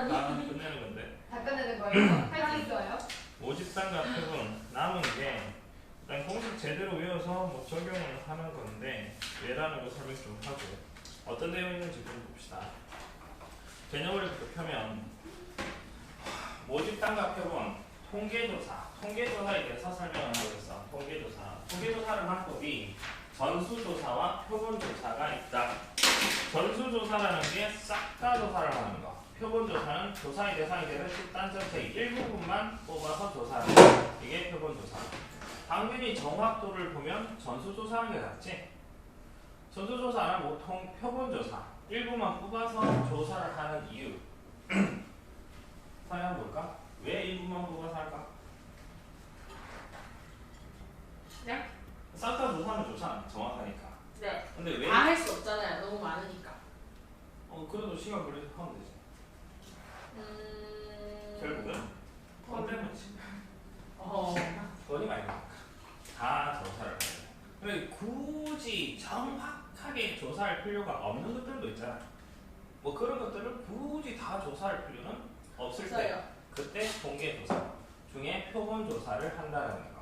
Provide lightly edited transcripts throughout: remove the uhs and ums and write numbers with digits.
다음은 끝내는 건데. 다 끝내는 거예요? 할 수 있어요? 모집단과 표본 남은 게 일단 공식 제대로 외워서 뭐 적용을 하는 건데 얘라는 거 설명 좀 하고 어떤 내용이 있는지 좀 봅시다. 개념을 펴면 모집단과 표본 통계조사에 대해서 설명을 하고 있어. 통계조사를 방법이 전수조사와 표본조사가 있다. 전수조사라는 게 싹 다 조사를 하는 거. 표본조사는 조사의 대상이 되는 집단 전체의 일부분만 뽑아서 조사를 한다. 이게 표본조사. 당연히 정확도를 보면 전수조사하는 게 낫지. 전수조사는 보통 표본조사 일부만 뽑아서 조사를 하는 이유. 사연 볼까? 왜 일부만 뽑아서 할까? 네? 싹 다 조사하면 좋잖아. 정확하니까. 네. 근데 왜? 다 할 수 없잖아요. 너무 많으니까. 그래도 시간 걸려서 하면 되지. 결국은 돈 때문이지. 돈이 많이 나니까 다 조사를 해야 돼. 근데 굳이 정확하게 조사할 필요가 없는 것들도 있잖아. 뭐 그런 것들을 굳이 다 조사할 필요는 없을 때 그때 통계조사 중에 표본조사를 한다는 거.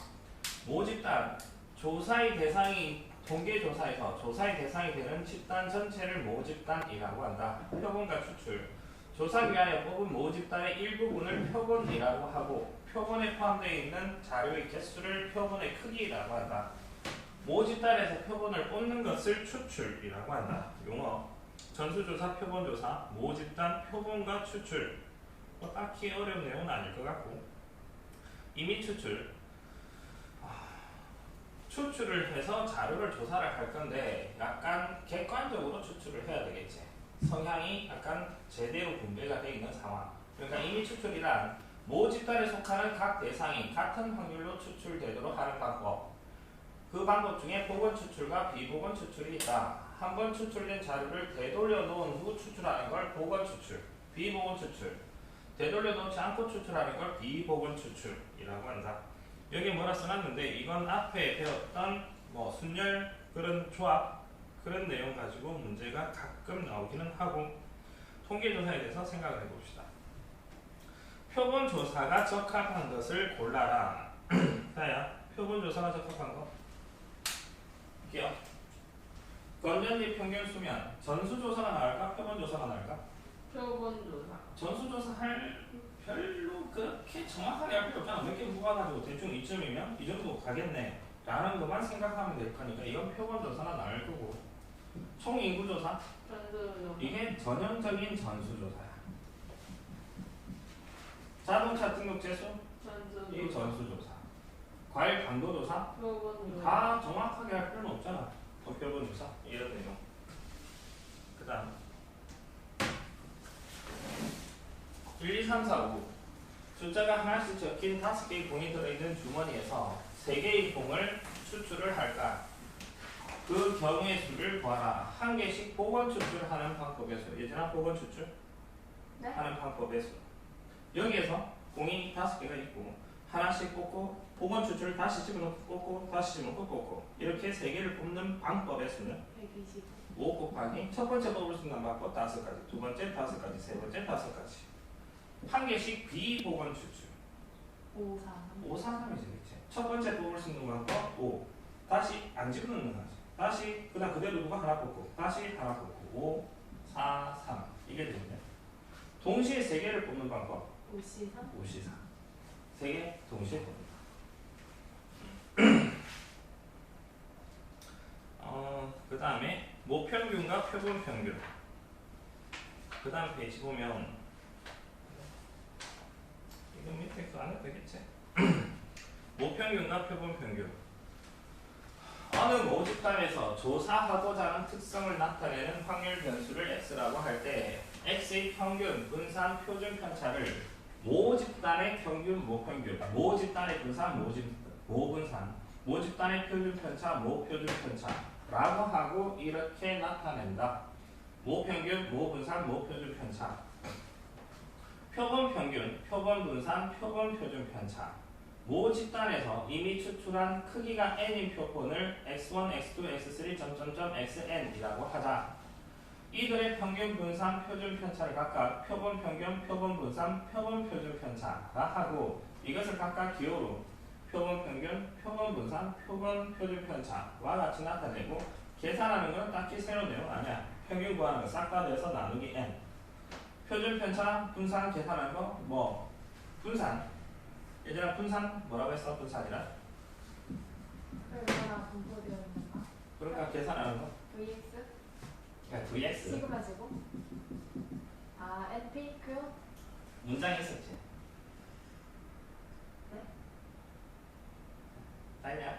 모집단 조사의 대상이 통계조사에서 조사의 대상이 되는 집단 전체를 모집단이라고 한다. 표본과 추출 조사 위하여 뽑은 모집단의 일부분을 표본이라고 하고 표본에 포함되어 있는 자료의 개수를 표본의 크기라고 한다. 모집단에서 표본을 뽑는 것을 추출이라고 한다. 용어 전수조사, 표본조사, 모집단, 표본과 추출 뭐 딱히 어려운 내용은 아닐 것 같고 이미 추출을 해서 자료를 조사를 할 건데 약간 객관적으로 추출을 해야 되겠지. 성향이 약간 제대로 분배가 되어 있는 상황. 그러니까 임의 추출이란 모집단에 속하는 각 대상이 같은 확률로 추출되도록 하는 방법. 그 방법 중에 복원 추출과 비복원 추출이 있다. 한번 추출된 자료를 되돌려 놓은 후 추출하는 걸 복원 추출, 비복원 추출. 되돌려 놓지 않고 추출하는 걸 비복원 추출이라고 한다. 여기 뭐라 써놨는데 이건 앞에 배웠던 뭐 순열 그런 조합 그런 내용 가지고 문제가 가끔 나오기는 하고 통계조사에 대해서 생각을 해봅시다. 표본조사가 적합한 것을 골라라. 자야, 표본조사가 적합한 거. 볼게요. 건전지 평균 수면 전수조사가 나을까? 표본조사가 나을까? 표본조사. 전수조사 할 별로 그렇게 정확하게 할 필요 없잖아. 몇 개 뽑아가지고 대충 이쯤이면 이 정도 가겠네 라는 것만 생각하면 될 거니까 이건 표본조사가 나을 거고 총인구조사? 이게 전형적인 전수조사야. 자동차 등록 재수? 이게 전수조사. 과일 당도조사? 다 정확하게 할 필요는 없잖아. 표본조사 이런 내용. 그 다음 1, 2, 3, 4, 5 숫자가 하나씩 적힌 5개의 봉이 들어있는 주머니에서 3개의 봉을 추출을 할까? 그 경우의 수를 구하라. 한 개씩 복원 추출하는 방법의 수. 예전에 복원 추출? 네? 하는 방법의 수. 여기에서 봉이 5개가 있고 하나씩 뽑고 복원 추출 다시 집어넣고 뽑고 다시 집어넣고 뽑고 이렇게 3개를 뽑는 방법의 수는 120. 5 곱하기 첫 번째 뽑을 수 있는 방법 5가지, 두 번째 5가지, 세 번째 5가지. 한 개씩 비복원 추출. 5, 4, 5, 4, 3이지, 그치? 첫 번째 뽑을 수 있는 방법 5. 다시 안 집어넣는 거지. 다시 그다음 그대로 누가 하나 뽑고 다시 하나 뽑고 5, 4, 3 이게 되는데 동시에 3개를 뽑는 방법 5, 3. 5, 4 3개 동시에 뽑는다. 그 다음에 모평균과 표본평균. 그 다음 페이지 보면 이거 밑에 거 안 해도 되겠지? 모평균과 표본평균. 어느 모집단에서 조사하고자 하는 특성을 나타내는 확률 변수를 x라고 할 때 x의 평균, 분산, 표준 편차를 모집단의 평균, 모평균, 모집단의 분산, 모분산, 모집단의 표준 편차, 모표준 편차라고 하고 이렇게 나타낸다. 모평균, 모분산, 모표준 편차. 표본평균, 표본분산, 표본표준 편차. 모집단에서 이미 추출한 크기가 n인 표본을 x1, x2, x3, xn이라고 하자. 이들의 평균 분산 표준 편차를 각각 표본 평균, 표본 분산, 표본 표준 편차라 하고 이것을 각각 기호로 표본 평균, 표본 분산, 표본 표준 편차와 같이 나타내고 계산하는 건 딱히 새로운 내용 아니야. 평균 구하는 거 싹 다 내서 나누기 n. 표준 편차 분산 계산하는 거 뭐 분산. 얘들아 분산 뭐라고 했어? 분산이라. 얼마나 분포되어 있는가? 그러니까 계산하는 거. VX? 그러니까 vx. 시그마 제곱? 아, NP? Q? 문장에 있었지. 네? 아니야.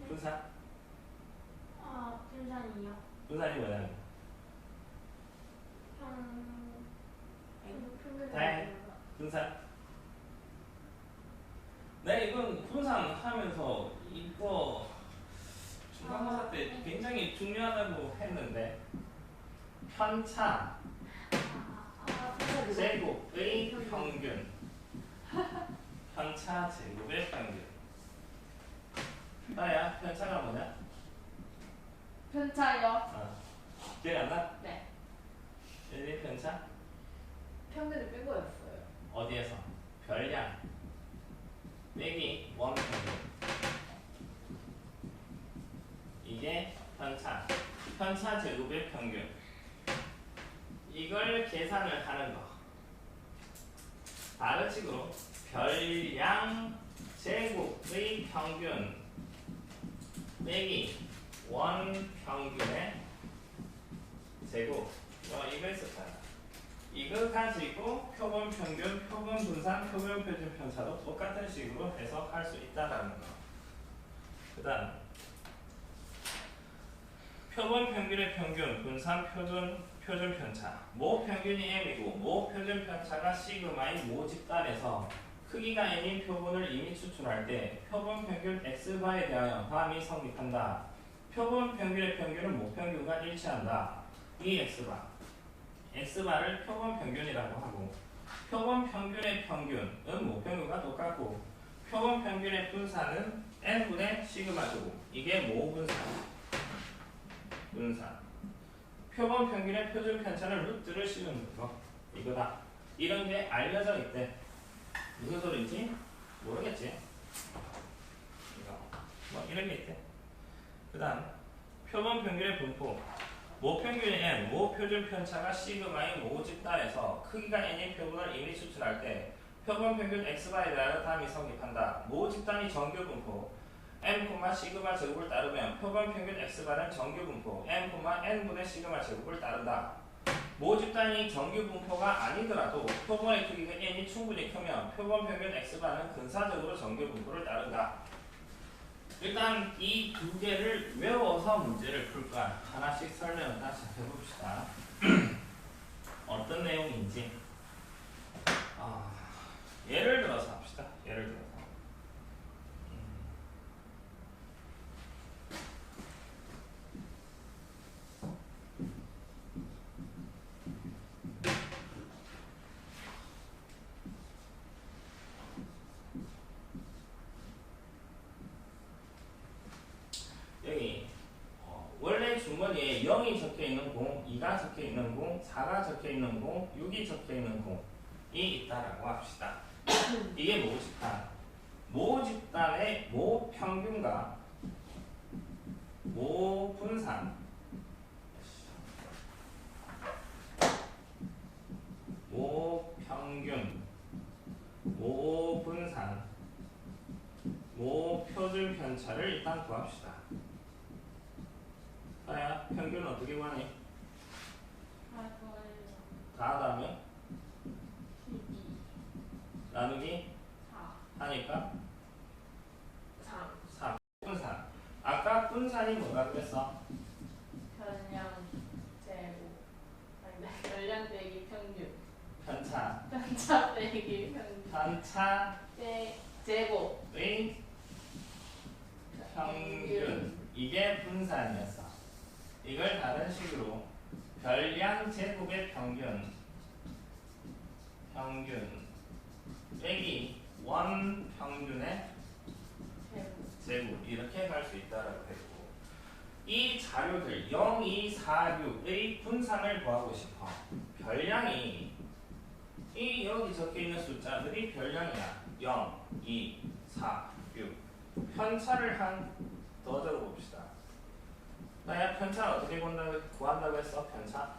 분산. 분산이요. 분산이 뭐냐면 평균 네. 분산. 네, 이건 분산하면서 이거 중간고사 때 굉장히 중요하다고 했는데 편차 제곱의 평균. 편차 제곱의 평균. 나야 편차가 뭐냐? 편차요. 기억 안 나? 네. 얘네 편차 평균을 뺀 거였어요. 어디에서? 별량 빼기 원평균. 이게 편차. 편차 제곱의 평균. 이걸 계산을 하는 거. 다른 식으로 별량 제곱의 평균 빼기 원 평균의 제곱. 이거 있었잖아. 이거 가지고 표본 평균, 표본 분산, 표본 표준 편차도 똑같은 식으로 해석할 수 있다라는 거. 그 다음 표본 평균의 평균, 분산 표준 편차. 모 평균이 m이고 모 표준 편차가 시그마의 모 집단에서 크기가 n인 표본을 이미 추출할 때 표본 평균 x바에 대하여 다음이 성립한다. 표본 평균의 평균은 모 평균과 일치한다. 이 x바를 표본 평균이라고 하고 표본 평균의 평균은 모 평균과 똑같고 표본 평균의 분산은 n분의 시그마 제곱. 이게 모 분산. 표본 평균의 표준 편차는 루트를 씌우는 거. 이거다. 이런 게 알려져 있대. 무슨 소리인지 모르겠지? 이거. 뭐 이런 게 있대. 그 다음 표본 평균의 분포. 모 평균의 n, 모 표준 편차가 시그마의 모 집단에서 크기가 n인 표본을 이미 추출할 때 표본 평균 x바에 대하여 다음이 성립한다. 모 집단이 정규 분포 m, 시그마 제곱을 따르면 표본 평균 x바는 정규 분포 m, n분의 시그마 제곱을 따른다. 모 집단이 정규 분포가 아니더라도 표본의 크기가 n이 충분히 크면 표본 평균 x바는 근사적으로 정규 분포를 따른다. 일단 이 두 개를 외워서 문제를 풀까 하나씩 설명을 다시 해봅시다. 어떤 내용인지 예를 들어서 합시다. 예를 들어서 여기 원래 주머니에 0이 적혀있는 공, 2가 적혀있는 공, 4가 적혀있는 공, 6이 적혀있는 공이 있다라고 합시다. 이게 모 집단. 모 집단의 모 평균과 모 분산, 모 평균, 모 분산, 모 표준 편차를 일단 구합시다. 아야, 평균은 어떻게 구하니? 다 하다면 나누기 하니까 3. 분산. 아까 분산이 뭐라고 했어? 별량 제곱. 별량 빼기 평균. 편차. 편차 빼기 평균. 편차의 제곱. 평균. 이게 분산이었어. 이걸 다른 식으로 별량 제곱의 평균 빼기 원 평균의 제곱 이렇게 갈 수 있다라고 했고 이 자료들 0, 2, 4, 6의 분산을 구하고 싶어. 별량이 이 여기 적혀있는 숫자들이 별량이야. 0, 2, 4, 6. 편차를 한 더 적어봅시다. 나야 편차 어떻게 구한다고 했어? 편차?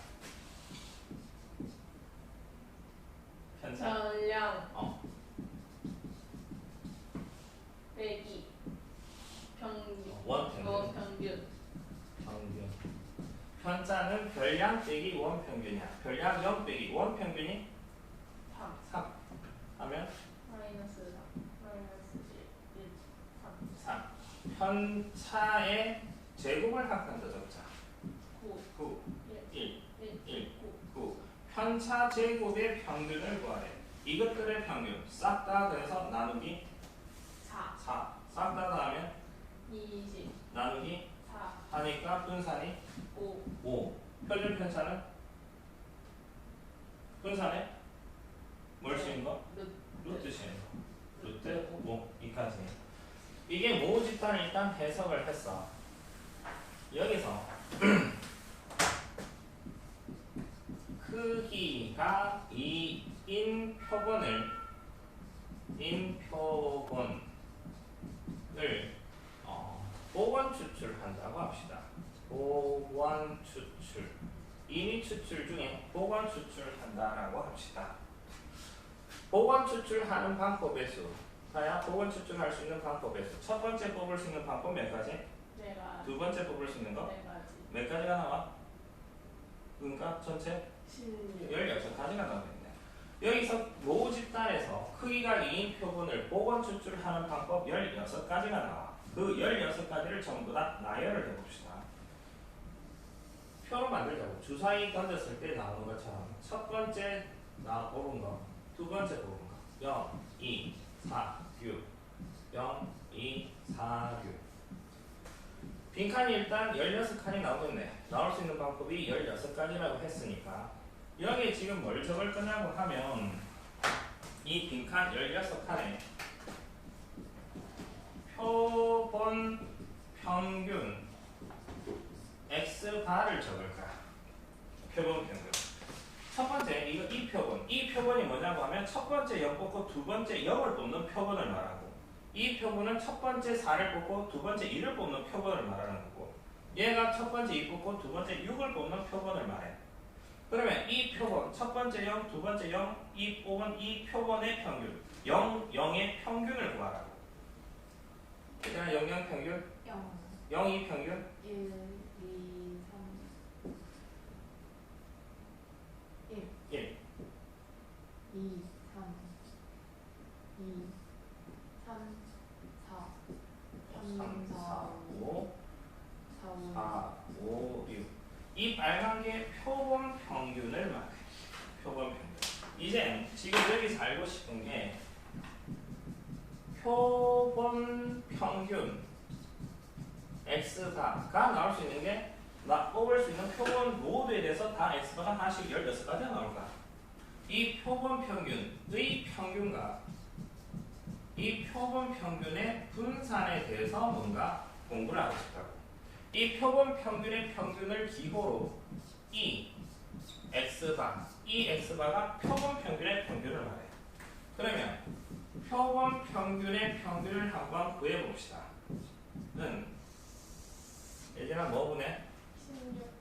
편차? 별량 어. 빼기 평균 원평균. 원평균 평균. 편차는 별량 빼기 원평균이야. 별량 0 빼기 원평균이 3 3 하면 마이너스 3 마이너스 1 3 3. 편차의 제곱을 한 칸 더 적자. 9 9, 1, 1, 9 9. 편차 제곱의 평균을 구하래. 이것들의 평균 싹 다 그래서 나누기 4 4. 싹 다 더하면 20 나누기 4 하니까 분산이 5 5. 표준 편차는 분산에 뭘 쓰는 거? 루트 쓰는 거. 루트 5. 이까지. 이게 모집단 일단 해석을 했어. 여기서 크기가 2인 표본을 복원 추출한다고 합시다. 복원 추출. 인위 추출 중에 복원 추출한다라고 합시다. 복원 추출하는 방법의 수. 자야 복원 추출할 수 있는 방법의 수. 첫 번째 뽑을 수 있는 방법 몇 가지? 내가 두 번째 뽑을 수 있는 거? 4가지 몇 가지가 나와? 그러니까 전체 16 16가지가 나오겠네. 여기서 모집단에서 크기가 2인 표본을 복원 추출하는 방법 16가지가 나와. 그 16가지를 전부 다 나열을 해봅시다. 표로 만들자고. 주사위 던졌을 때 나오는 것처럼 첫 번째 뽑은 거, 두 번째 뽑은 거 0, 2, 4, 6 0, 2, 4, 6 빈칸이 일단 16칸이 나오겠네. 나올 수 있는 방법이 16가지라고 했으니까 여기에 지금 뭘 적을 거냐고 하면 이 빈칸 16칸에 표본 평균 X바를 적을 거야. 표본 평균. 첫 번째 이 표본. 이 표본이 뭐냐고 하면 첫 번째 0 뽑고 두 번째 0을 뽑는 표본을 말하고 이 표본은 첫 번째 4를 뽑고 두 번째 1을 뽑는 표본을 말하는 거고 얘가 첫 번째 2 뽑고 두 번째 6을 뽑는 표본을 말해. 그러면 이 표본 첫 번째 0, 두 번째 0, 이 뽑은 이 표본의 평균 0, 0의 평균을 구하라고. 그냥 0, 0 평균 0 0, 2 평균 1 2 3 1 1 2 3 2 3 4 3, 4, 5 4 4, 5, 6 이 빨간 게 표본 평균을 말해. 표본 평균. 이제 지금 여기서 알고 싶은 게 표본 평균 X바가 나올 수 있는 게 뽑을 수 있는 표본 모두에 대해서 다 X바가 하나씩 16가지가 나올 거야. 이 표본 평균의 평균과 이 표본 평균의 분산에 대해서 뭔가 공부를 하고 싶다고. 이 표본 평균의 평균을 기호로 이 X바가 표본 평균의 평균을 말해. 그러면 표본 평균의 평균을 한번 구해봅시다. 는 예전에 뭐 분해?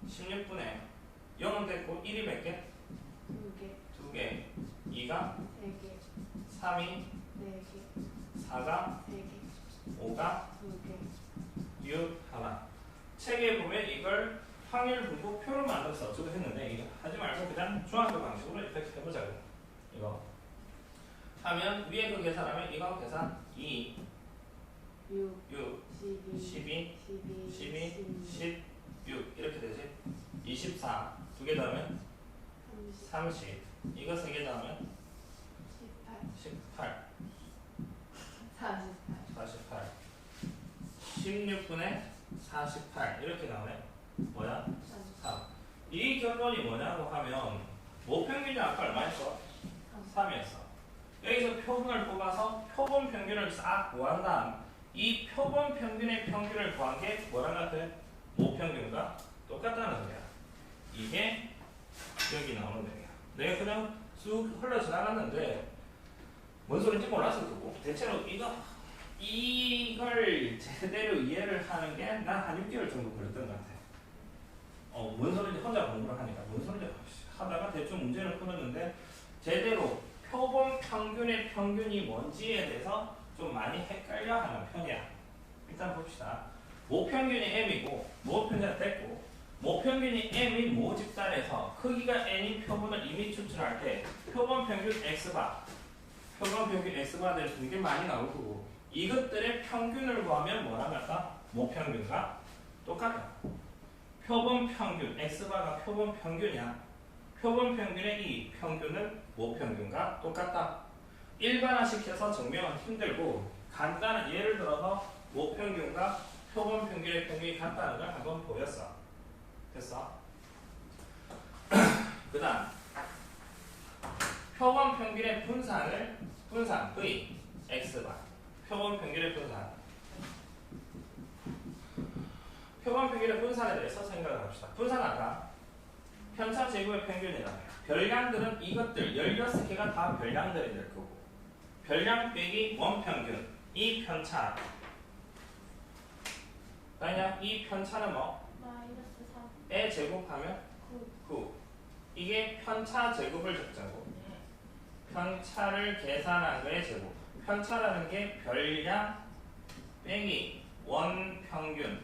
16 16분에 0은 됐고 1이 몇 개? 2개 2개 2가 3개 3이 4개 4가 3개 5가 2개 6 하나. 책에 보면 이걸 확률 분포표로 만들어서 어쩌고 했는데 이거 하지 말고 그냥 중학교 방식으로 이렇게 해보자고. 이거 하면 위에 그 계산하면 이거 계산 2 6 6 12 12 12 16 이렇게 되지. 24 두 개 더하면 30 이거 세 개 더하면 18 18 48 48 16분의 48 이렇게 나오네. 뭐야? 3. 이 결론이 뭐냐고 하면 모평균이 아까 얼마였어? 3이었어. 여기서 표본을 뽑아서 표본 평균을 싹 구한 다음 이 표본 평균의 평균을 구한 게 뭐랑 같아? 모평균과 똑같다는 소리야. 이게 여기 나오는 내용이야. 내가 그냥 쑥 흘러 지나갔는데 뭔 소리인지 몰랐을 거고 대체로 이걸 제대로 이해를 하는 게 난 한 6개월 정도 걸렸던 것 같아. 뭔 소리인지 혼자 공부를 하니까 뭔 소리인지 하다가 대충 문제를 풀었는데 제대로 표본 평균의 평균이 뭔지에 대해서 좀 많이 헷갈려하는 편이야. 일단 봅시다. 모평균이 m이고 모평균이 됐고 모평균이 m인 모집단에서 크기가 n인 표본을 이미 추출할 때 표본 평균 x바 표본 평균 x바에 대해서 되게 많이 나올 거고 이것들의 평균을 구하면 뭐랑 같다? 모평균과 똑같다. 표본 평균 x바가 표본 평균이야. 표본 평균의 이 평균은 모평균과 똑같다. 일반화시켜서 증명은 힘들고 간단한 예를 들어서 모평균과 표본 평균의 평균이 같다는 걸 한번 보였어. 됐어? 그 다음 표본 평균의 분산 V x바 표본 평균의 분산 표본 평균의 분산에 대해서 생각을 합시다. 분산하다 편차 제곱의 평균이라며 별량들은 이것들 16개가 다 별량들이 될 거고 별량 빼기 원평균 이 편차 그냥 이 편차는 뭐? 마이너스 3. 에 제곱하면 9 이게 편차 제곱을 적자고 편차를 계산한 거의 제곱 편차라는 게 별량 빼기 원평균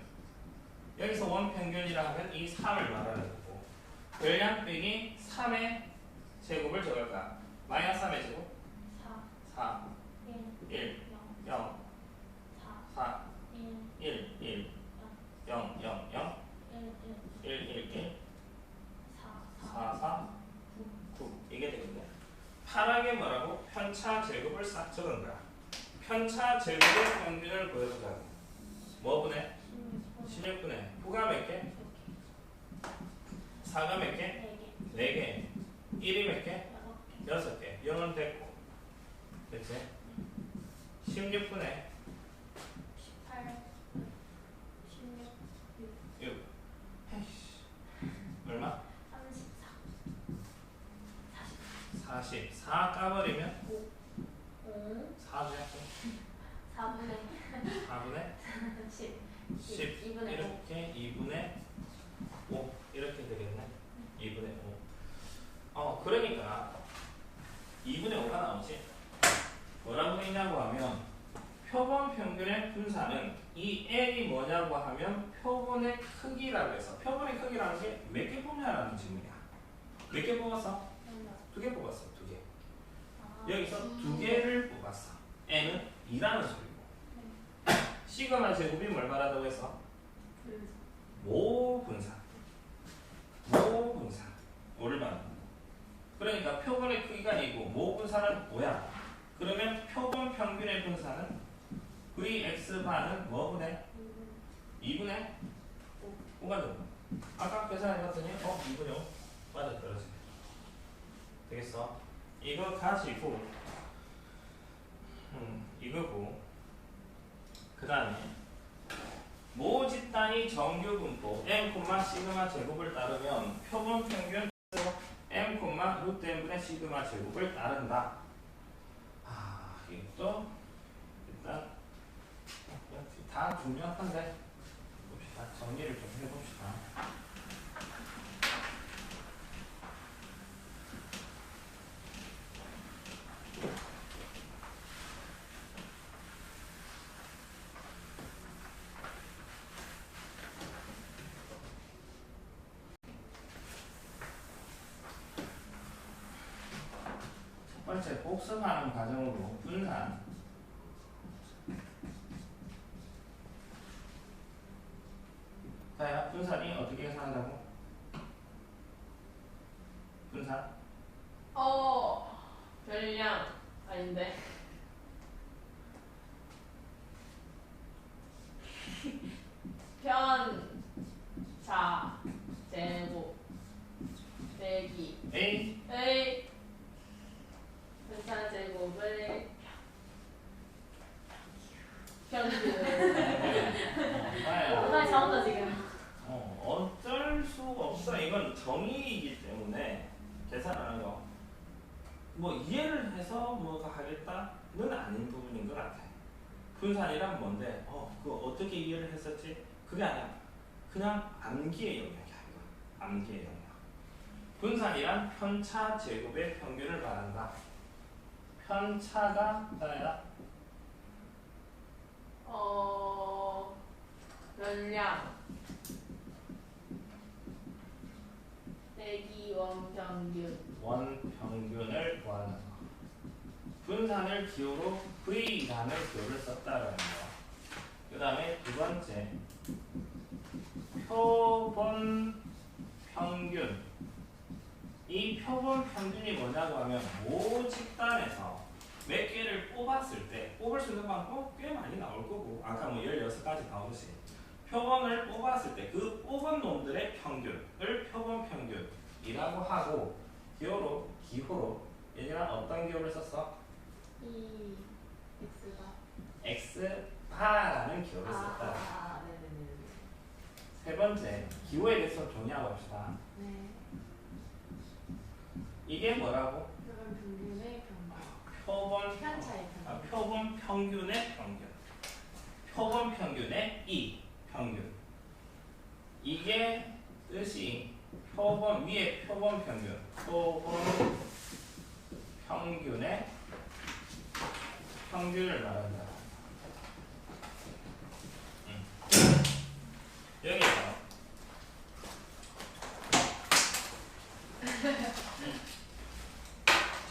여기서 원평균이라 하면 이 3을 말하는 거고 별량 빼기 3의 제곱을 적을까? 마이너스 3의 제곱 4 1 0 4 1 1 0 0 0 1 1 1 4 4 9 이게 되거든요. 파랗게 뭐라고? 편차 제곱을 싹 적은 거야. 편차 제곱의 평균을 보여주자고. 뭐 분해? 16분해. 9가 몇 개? 4가 몇 개? 4개. 1이 몇 개? 6개. 0은 됐고. 그치? 16분해. 18. 16. 6. 에이씨. 얼마? 34. 40. 4 까버리면? 5. 4분의 4분의 4분의 10. 10 2분의 이렇게 2분의 5 이렇게 되겠네. 2분의 5. 그러니까 2분의 5가 나오지. 뭐라고 했냐고 하면 표본 평균의 분산은 이 L이 뭐냐고 하면 표본의 크기라고 해서 표본의 크기라는 게 몇 개 뽑냐라는 질문이야. 몇 개 뽑았어? 2개 뽑았어. 2개. 여기서 2개를 뽑았어. N은 2라는 소리고 시그마 제곱이 뭘 말한다고 했어? 모분산. 모분산. 뭐를 말하는 거야? 그러니까 표본의 크기가 2고 모분산은 5야. 그러면 표본 평균의 분산은 Vx바는 뭐분의? 2분의 5가 되고 아까 계산해봤더니 2분의 5 맞아 떨어지네. 되겠어? 이거 가지고 이거고 그 다음에 모집단위 정규분포 m, 시그마 제곱을 따르면 표본 평균 m, 루트 n분의 시그마 제곱을 따른다. 이것도 일단 다 중요한데 봅시다. 정리를 좀 해봅시다. 첫 번째 복습하는 과정으로 분산 자야 분산이 어떻게 계산한다고? 분산 별량 아닌데. 편차 제곱 빼기 A 편차 제곱을 평균. 아야 오늘 잘한다 지금. 뭐가 하겠다는 아닌 부분인 것 같아. 분산이란 뭔데? 그거 어떻게 이해를 했었지? 그게 아니야. 그냥 암기의 영역이야. 이거. 암기의 영역. 분산이란 편차 제곱의 평균을 말한다. 편차가 뭐야? 연량 빼기 원평균. 원평균을 구하는 거. 분산을 기호로 V라는 기호를 썼다라는 거. 그 다음에 두 번째 표본 평균. 이 표본 평균이 뭐냐고 하면 모집단에서 몇 개를 뽑았을 때 뽑을 수 있는 방법은 꽤 많이 나올 거고, 아까 뭐 16가지 나오듯이 표본을 뽑았을 때 그 뽑은 놈들의 평균을 표본 평균이라고 하고, 기호로 얘들아 어떤 기호를 썼어? 이 X가 X바라는 기호를 썼다. 네네네. 세 번째 기호에 대해서 정리하고 합시다. 네. 이게 뭐라고? 표본 평균의 평균. 표본 편차의 평균. 표본 평균의 평균. 표본 평균의 이 평균. 이게 뜻이 표본 위에 표본 평균. 표본 평균의 평균을 말한다. 여기서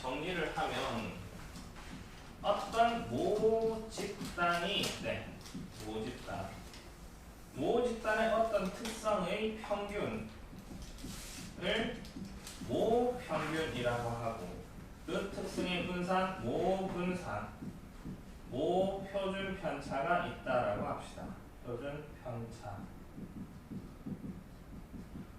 정리를 하면 어떤 모집단이 있대. 모집단의 어떤 특성의 평균을 모평균이라고 하고, 그 특성의 분산 모분산, 모표준 편차가 있다라고 합시다. 표준 편차.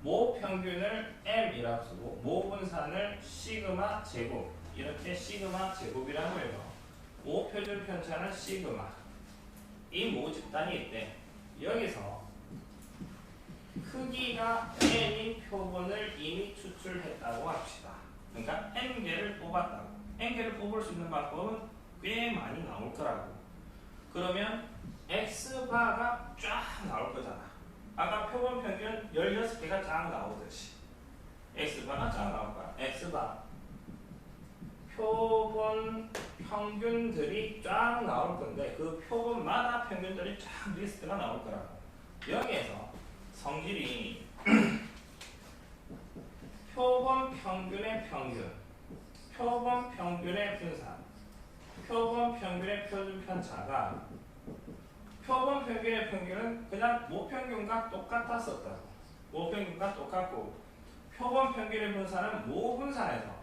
모평균을 M이라고 쓰고 모분산을 시그마 제곱, 이렇게 시그마 제곱이라고 해요. 모표준 편차는 시그마. 이 모집단이 있대. 여기서 크기가 N인 표본을 이미 추출했다고 합시다. 그러니까 N개를 뽑았다고. N개를 뽑을 수 있는 방법은 꽤 많이 나올 거라고. 그러면 X바가 쫙 나올 거잖아. 아까 표본 평균 16개가 쫙 나오듯이 X바가 쫙 나올 거야. X바 표본 평균들이 쫙 나올 건데, 그 표본마다 평균들이 쫙 리스트가 나올 거라고. 여기에서 성질이 표본 평균의 평균, 표본 평균의 분산, 표본 평균의 표준 편차가 표본 평균의 평균은 그냥 모평균과 똑같았었다고. 모평균과 똑같고, 표본 평균의 분산은 모분산에서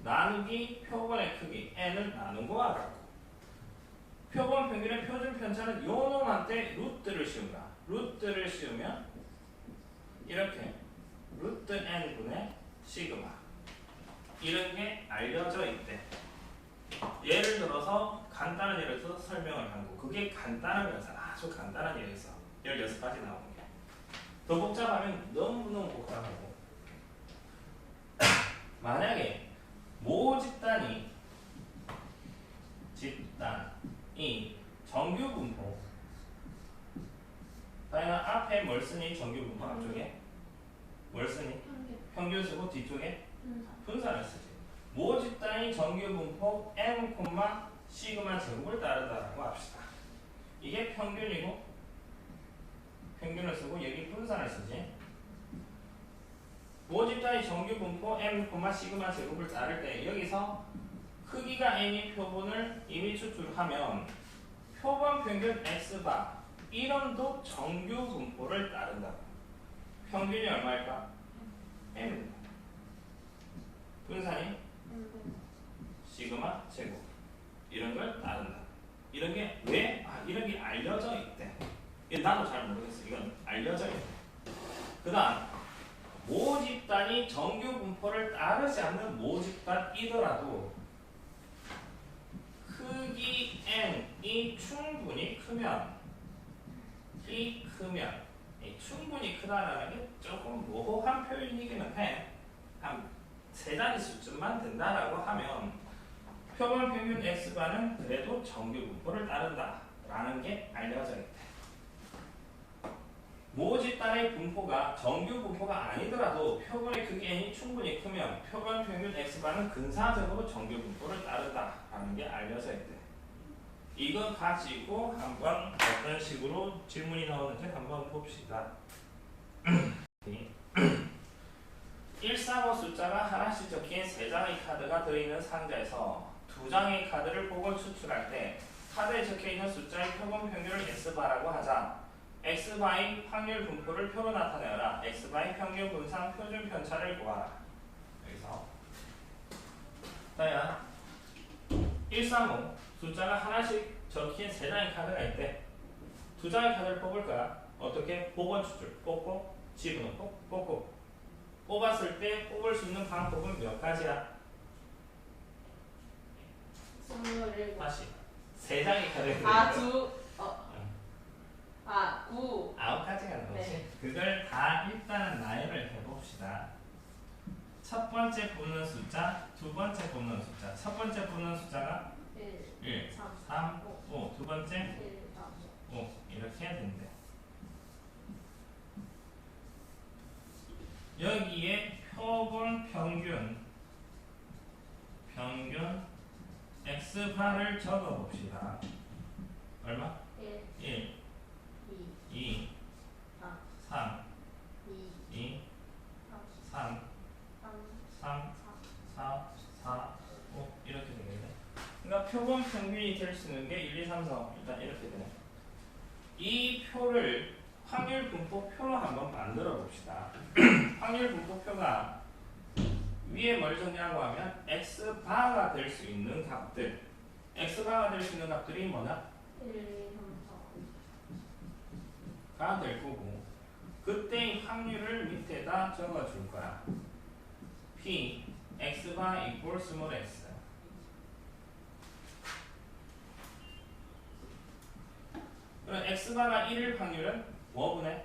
나누기 표본의 크기 n을 나눈 거와 같고, 표본 평균의 표준 편차는 요 놈한테 루트를 씌운다. 루트를 씌우면 이렇게 루트 n분의 시그마, 이런 게 알려져 있대. 예를 들어서 간단한 예를 들어서 설명을 하고, 그게 간단한 거여서 아주 간단한 예에서 16가지 나오는 게, 더 복잡하면 너무너무 복잡하고, 만약에 모집단이 정규 분포, 다이나 앞에 뭘 쓰니? 정규 분포 앞쪽에 뭘 쓰니? 평균 쓰고 뒤쪽에 분산을 쓰지. 모집단이 정규 분포 m, 시그마 제곱을 따르다라고 합시다. 이게 평균이고, 평균을 쓰고 여기 분산을 쓰지. 모집단이 정규 분포 m, 시그마 제곱을 따를 때 여기서 크기가 n인 표본을 이미 추출하면 표본 평균 x바 이름도 정규 분포를 따른다고. 평균이 얼마일까? m. 분산이 시그마 제곱, 이런 걸 따른다. 이런 게 왜? 이런 게 알려져 있대. 나도 잘 모르겠어. 이건 알려져 있대. 그 다음 모집단이 정규 분포를 따르지 않는 모집단이더라도 크기 n이 충분히 크면, 충분히 크다라는 게 조금 모호한 표현이기는 해. 한 세 자리 수준만 된다라고 하면 표본 평균 X바는 그래도 정규 분포를 따른다 라는 게 알려져 있대. 모 집단의 분포가 정규 분포가 아니더라도 표본의 크기 n이 충분히 크면 표본 평균 X바는 근사적으로 정규 분포를 따른다 라는 게 알려져 있대. 이거 가지고 한번 어떤 식으로 질문이 나오는지 한번 봅시다. 135 숫자가 하나씩 적힌 3장의 카드가 들어있는 상자에서 2장의 카드를 보고 추출할 때 카드에 적혀있는 숫자의 표본 평균을 X바라고 하자. X바의 확률 분포를 표로 나타내어라. X바의 평균 분산 표준 편차를 구하라. 여기서 자야 135 숫자가 하나씩 적힌 3장의 카드가 있대. 2장의 카드를 뽑을 거야. 어떻게? 복원 추출. 뽑고 집어넣고 뽑고. 뽑았을 때 뽑을 수 있는 방법은 몇 가지야? 27. 다시 3장의 카드가 아, 있대. 9. 9가지가 나오지. 네. 그걸 다 일단은 나열을 해봅시다. 첫 번째 뽑는 숫자, 두 번째 뽑는 숫자. 첫 번째 뽑는 숫자가 1, 3, 5. 두 번째 1, 3, 5. 이렇게 해야 된대. 여기에 표본 평균 X바를 적어봅시다. 얼마? 1, 2, 3, 2, 3, 3, 4, 5 이렇게 되겠네. 그러니까 표본 평균이 될 수 있는 게 1, 2, 3, 4, 5 일단 이렇게 되네. 이 표를 확률 분포표로 한번 만들어 봅시다. 확률 분포표가 위에 뭘 정리하고 하면 X바가 될 수 있는 값들. X바가 될 수 있는 값들이 뭐냐? 1, 2, 3, 가 될 거고 그때의 확률을 밑에다 적어줄 거야. P X바 equal small x. 그럼 X바가 1일 확률은 뭐분의?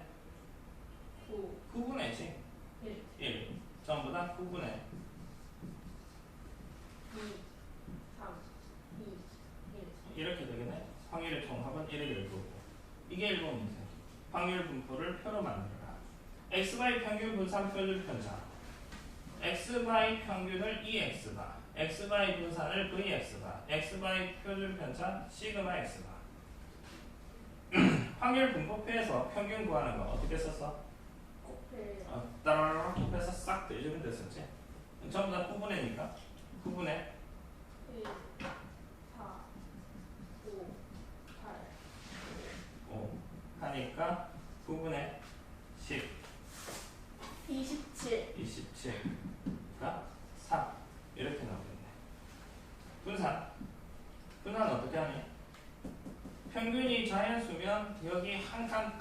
9. 9분의지. 1. 전부 다 9분의 2, 3, 2, 1. 이렇게 되겠네. 확률의 총합은 1이 될 거고 이게 1번이지. 확률 분포를 표로 만들어라. X바의 평균 분산 표준 편차. X바의 평균을 EX바, X바의 분산을 VX바, X바의 표준 편차 시그마 X바. 확률 분포표에서 평균 구하는 거 어떻게 썼어? 곱해. 따라라락 곱해서 싹 더해주면 됐었지. 전부 다 9분의니까 9분의 1, 4, 5, 8. 5 하니까 9분의 10, 27. 27가 3 이렇게 나오겠네. 분산 어떻게 하니? 평균이 자연수면 여기 한 칸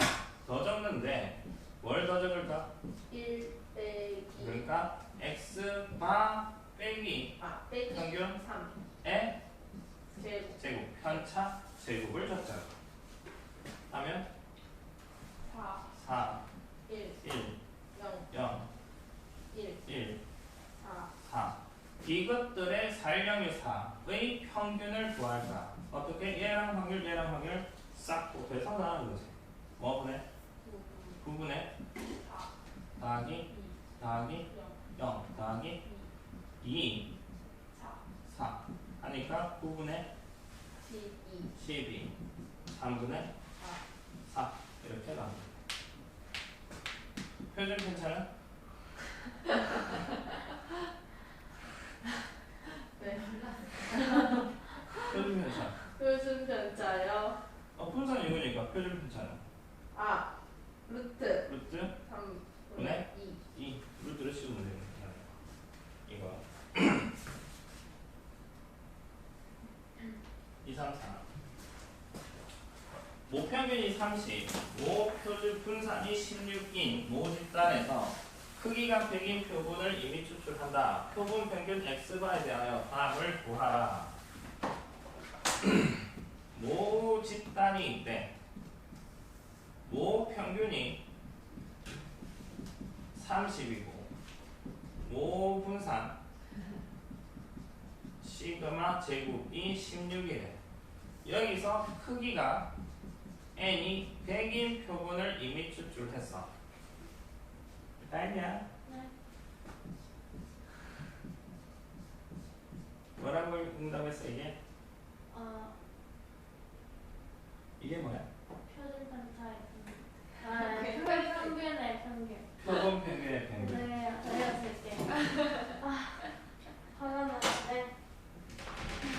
더 적는데 뭘 더 적을까? 1 빼기. 그러니까 X바 빼기 빼기 평균 3. 제곱 편차 제곱을 적자 하면 4, 4, 1, 1, 0, 0, 1, 1, 4. 4 이것들의 살령유사의 평균을 구할까? 어떻게? 얘랑 확률 싹 곱해서 나가는 거지. 뭐분의? 9분의 4, 더하기 2, 0 더하기 2 4, 4 하니까 9분의 12, 12 3분의 4 이렇게 나옵니다. 표준 편차는? 네. 표준 편차 표준 편차요. 분산 이거니까 표준 편차는 루트 루트 3분의 2. 2 루트를 씌우면 되는 거야. 이거 2, 3, 4 모평균이 30, 모표준 분산이 16인 모 집단에서 크기가 100인 표본을 이미 추출한다. 표본 평균 X바에 대하여 답을 구하라. 모 집단이 있대. 모 평균이 30이고 모 분산 시그마 제곱이 16이래. 여기서 크기가 n이 100인 표본을 이미 추출했어. 다 했냐? 네. 뭐라고 응답했어 이게? 이게 뭐야? 표준 편차의 평균. 평균의 평균. 표본 평균의 평균. 네, 알려드릴게요. 화가 나는데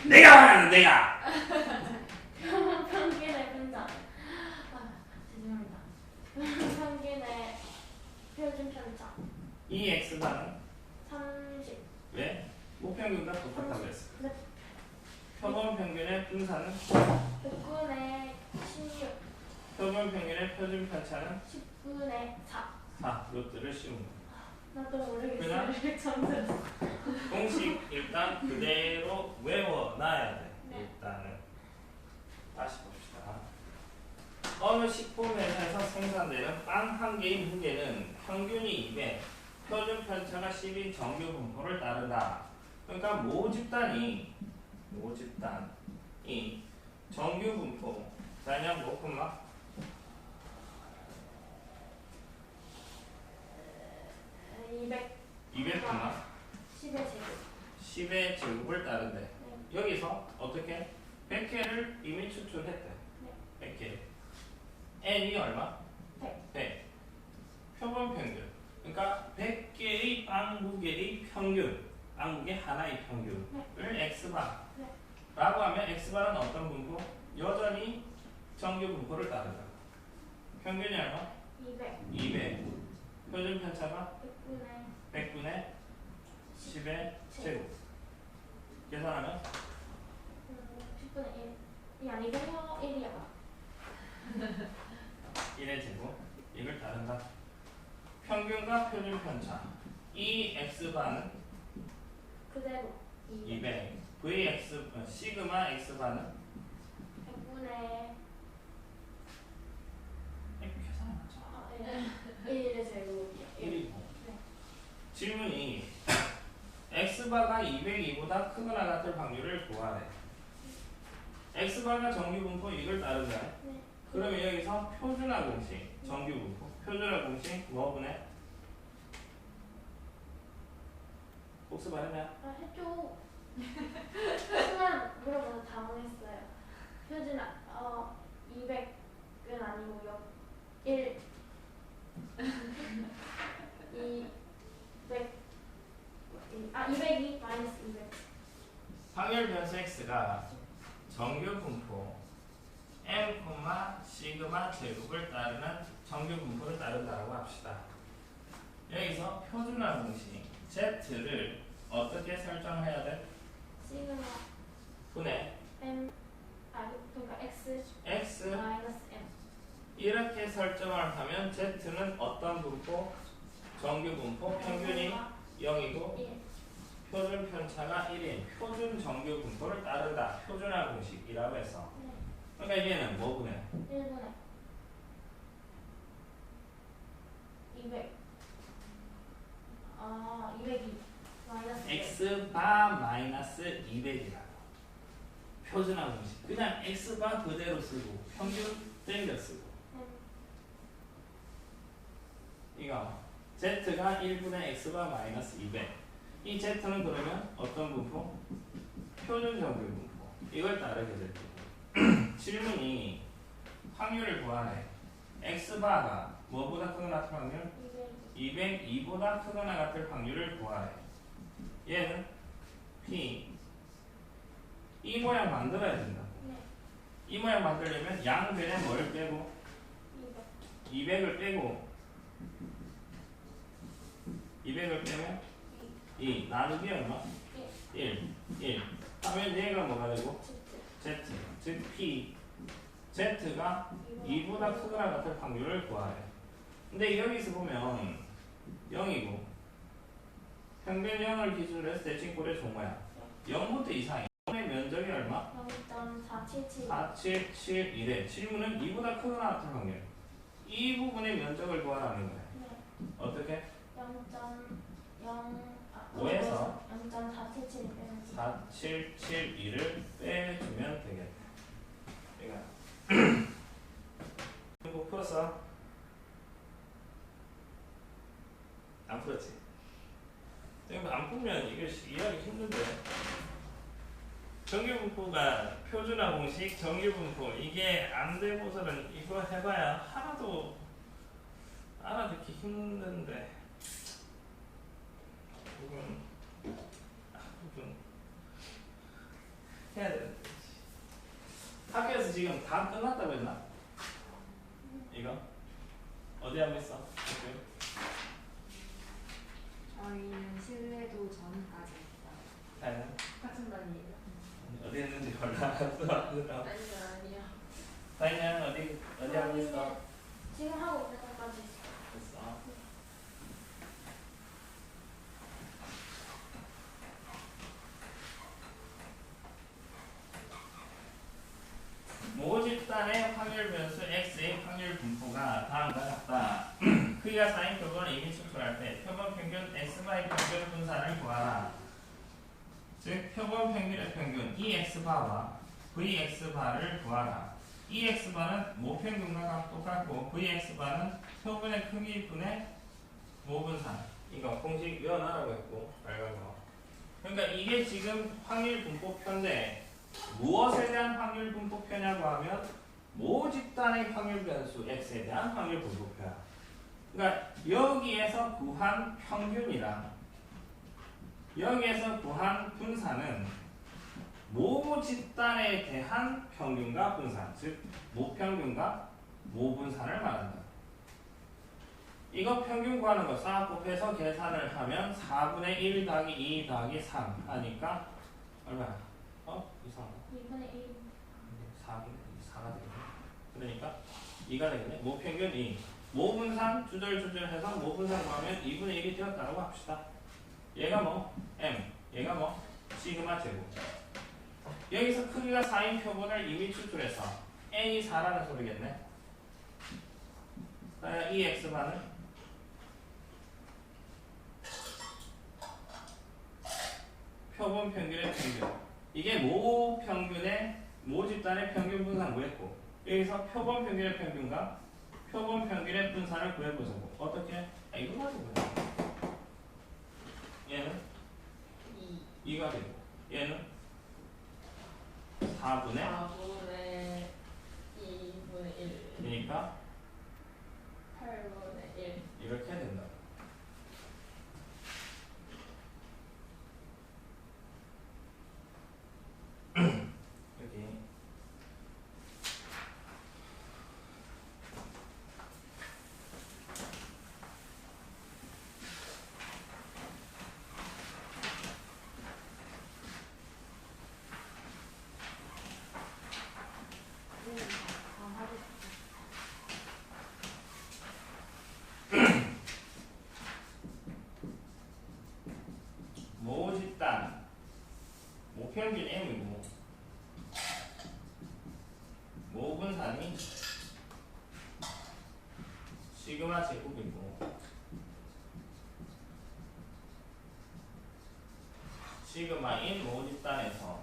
내가 말하는 내가! 평균의 편차. 죄송합니다. 평균의 표준 편차. 이 x바는 30. 왜? 무평균과 똑같다고 했어. 네. 표본 평균의 분사는 6분의 16. 표본 평균의 표준 편차는 10분의 4. 4. 이것들을 씌우는 거야. 나도 모르겠어요. 그냥? 점수. 공식 일단 그대로 외워놔야 돼. 네. 일단은 다시 봅시다. 어느 식품 회사에서 생산되는 빵 한 개의 무게는 평균이 200, 표준 편차가 10인 정규 분포를 따른다. 그러니까 모집단이 정규 분포 그냥 뭐 콤마 200 콤마 10의 제곱. 10의 제곱을 따른대. 네. 여기서 어떻게 100개를 이미 추출했대. 100개. n이 얼마? 100. 표본 평균. 그러니까 100개의 빵 무게의 평균. 빵 무게 하나의 평균을 x바. 네. 라고 하면 x바는 어떤 분포? 여전히 정규 분포를 따른다. 평균이 얼마? 200. 표준 편차가 100분의 10의 제곱. 계산하면 10분의 1. 이 아니고 1이야. 1의 제곱. 이걸 따른다. 평균과 표준 편차. 이 x바는 그대로 200. vx 시그마 x바는 100분의 계산이 맞죠? 1의 제곱이요. 1이고. 네. 질문이 x바가 202보다 크거나 같을 확률을 구하래. x바가 정규 분포 이걸 따른다. 네. 그러면 여기서 표준화 공식, 정규 분포, 표준화 공식 뭐분해? 복습 안 했냐? 해줘. 순간 물어봐서 당황했어요. 표준 200은 아니고요. 1 200 202 마이너스 200. 확률 변수 x가 정규 분포 m, 시그마 제곱을 따르는 정규 분포를 따른다고 합시다. 여기서 표준화 공식 z를 어떻게 설정해야 돼? 시그마 분해 m 그러니까 x x 마이너스 m. 이렇게 설정을 하면 z는 어떤 분포? 정규 분포 평균이 0이고 1. 표준 편차가 1인 표준 정규 분포를 따른다. 표준화 공식이라고 해서. 네. 그러니까 얘는 뭐 분해? 1분의 200. 202 마이너스 200. x바 마이너스 200이라고. 표준화 공식. 그냥 x바 그대로 쓰고 평균 땡겨 쓰고. 이거 z가 1분의 x바 마이너스 200. 이 z는 그러면 어떤 분포? 표준 정규 분포. 이걸 따르게 될 거고. 질문이 확률을 구하래. x바가 뭐보다 크거나 같을 확률? 202보다 크거나 같을 확률을 구하래. 얘는 p. 이 모양 만들어야 된다. 네. 이 모양 만들려면 양변에 뭘 빼고? 200을 빼고 200을 빼면 2 나누기 얼마? 1 하면 얘가 뭐가 되고? z 즉 p z가 2보다 크거나 같을 확률을 구하래. 근데 여기서 보면 0이고 평균 0을 기준으로 했을 때 지금 고래 좋은 거야. 0부터 이상이 0의 면적이 얼마? 0.477. 477이래. 질문은 2보다 크거나 같을 확률. 이 부분의 면적을 구하라는 거야. 네. 어떻게? 0.0 5에서 0.477 빼면 4772를 빼주면 되겠네. 그러니까 이거 풀었어? 안 풀었지? 지금 안 풀면 이거 이해하기 힘든데. 정규분포가 표준화 공식, 정규분포 이게 안 되고서는 이거 해봐야 하나도 알아듣기 힘든데 부분 해야 되는데. 학교에서 지금 다 끝났다고 했나? 이거? 어디 하고 있어? 학교? 저희는 실내도 전까지 했어요. 다이는? 같은 반이에요. 어디 했는지 몰라. 아니요. 다이는 어디 하고 있어? 지금 하고 있는 것까지 있어. 됐어. 모집단의 확률 변수 x의 확률 분포가 다음과 같다. 크기가 4인 표본을 이미 추출할 때 표본 평균 x바의 평균 분산을 구하라. 즉 표본 평균의 평균 EX바와 VX바를 구하라. EX바는 모평균과 똑같고 VX바는 표본의 크기분의 모분산. 이거 공식 외워놔라고 했고 빨간 거. 그러니까 이게 지금 확률 분포표인데 무엇에 대한 확률 분포표냐고 하면 모집단의 확률 변수 x에 대한 확률 분포표야. 그러니까 여기에서 구한 평균이랑 여기에서 구한 분산은 모집단에 대한 평균과 분산, 즉 모평균과 모분산을 말한다. 이거 평균 구하는 거 싹 곱해서 계산을 하면 4분의 1 더하기 2 더하기 3 하니까 얼마야? 이상하다. 2분의 1. 4가 되겠네. 그러니까 2가 되겠네. 모평균 2. 모분산 주절해서 모분산 구하면 2분의 1이 되었다고 합시다. 얘가 뭐? m. 얘가 뭐? 시그마 제곱. 여기서 크기가 4인 표본을 이미 추출해서 n이 4라는 소리겠네. 이 x반은 표본 평균의 평균. 이게 모평균의 모집단의 평균 분산 구했고 여기서 표본 평균의 평균과 표본 평균의 분산을 구해보자고. 어떻게? 이거 가지고 얘는 2가 되고 얘는 4분의 2분의 1. 그러니까 8분의 1. 이렇게 된다. 여기 모집단 모평균 m이고 모분산이 시그마 제곱이고 시그마인 모집단에서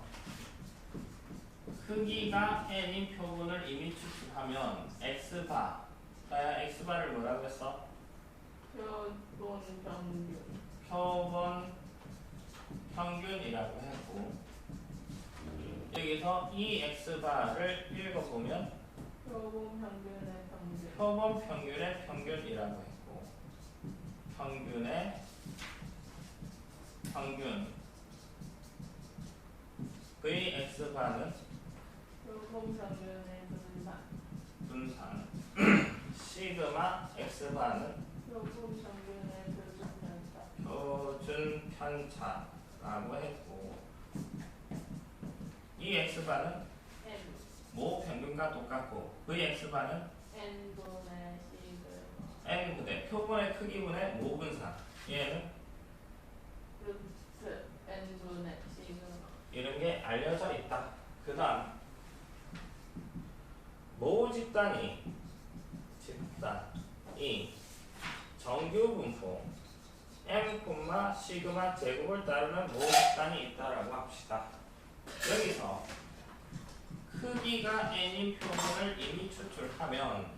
크기가 n인 표본을 이미 추출하면 x바 x바를 뭐라고 했어? 표본 평균. 표본 평균이라고 했고 여기서 이 x바를 읽어보면 표본 평균의 평균. 표본 평균의 평균이라고 했고 평균의 평균 그의 x바는 표본 평균의 분산. 시그마 x바는 표본 평균의 표준 편차. 표준 편차라고 했고 이 x바는 n. 모 평균과 똑같고 vx바는 n분의 시그마. n분의 표본의 크기분의 모분산 얘는 루트 n분의 시그마. 이런 게 알려져 있다. 그 다음 모집단이 정규분포 m, 시그마 제곱을 따르는 모집단이 있다라고 합시다. 여기서 크기가 n인 표본을 이미 추출하면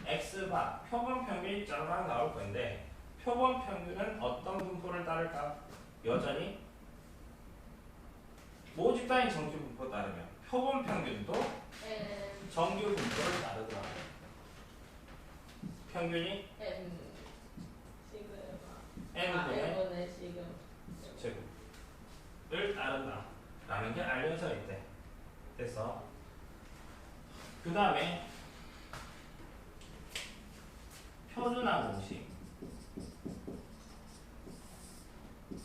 x바 표본 평균이 짜르르 나올 건데 표본 평균은 어떤 분포를 따를까? 여전히 모집단이 정규 분포 따르면 표본 평균도 N 정규 분포를 따르더라고. 평균이 N 시그마 n분의 N분의 시그마 제곱을 따른다 라는 게 알려져 있대. 그래서 그 다음에 표준화 공식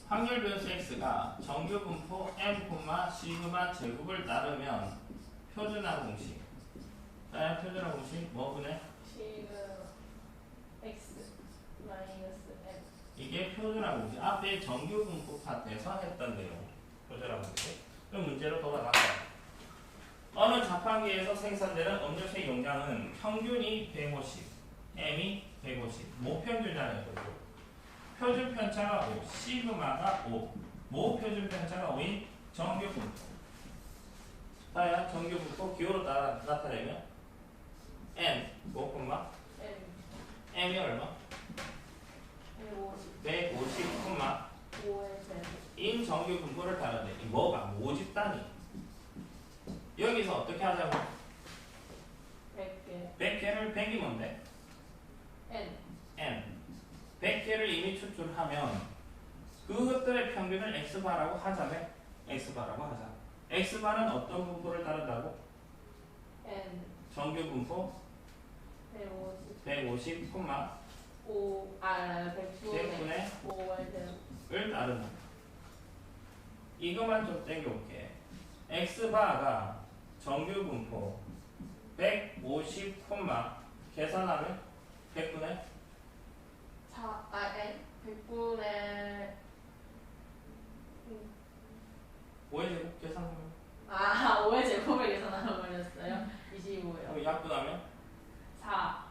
확률 변수 x가 정규 분포 m, 시그마 제곱을 따르면 표준화 공식. 자, 표준화 공식 뭐분해? 시그마 X 마이너스 M 이게 표준화 공식. 앞에 정규 분포 파트에서 했던 내용. 표준화 공식. 그럼 문제로 돌아가서 어느 자판기에서 생산되는 음료수의 용량은 평균이 150, m이 150, 모평균이라는 거죠. 표준 편차가 5, 시그마가 5, 모표준 편차가 5인 정규 분포. 다야 정규 분포 기호로 따라 나타내면 n 5, M m이 얼마? 150 150, 5의 제곱 인 정규 분포를 따르는데 이 뭐가 모집 단위. 여기서 어떻게 하자고? 100개 100개를 100이 뭔데? N n 100개를 이미 추출하면 그것들의 평균을 x바라고 하자면 x바라고 하자. x바는 어떤 분포를 따른다고? N 정규 분포 150 150, 5 100분의 100분의 5의 제곱 을 따른다. 이것만 좀 땡겨올게. x바가 정규 분포 150, 계산하면 100분의 4 N 100분의 5의 제곱 계산하면 5의 제곱을 계산하면 버렸어요 25요 그럼 약분하면 4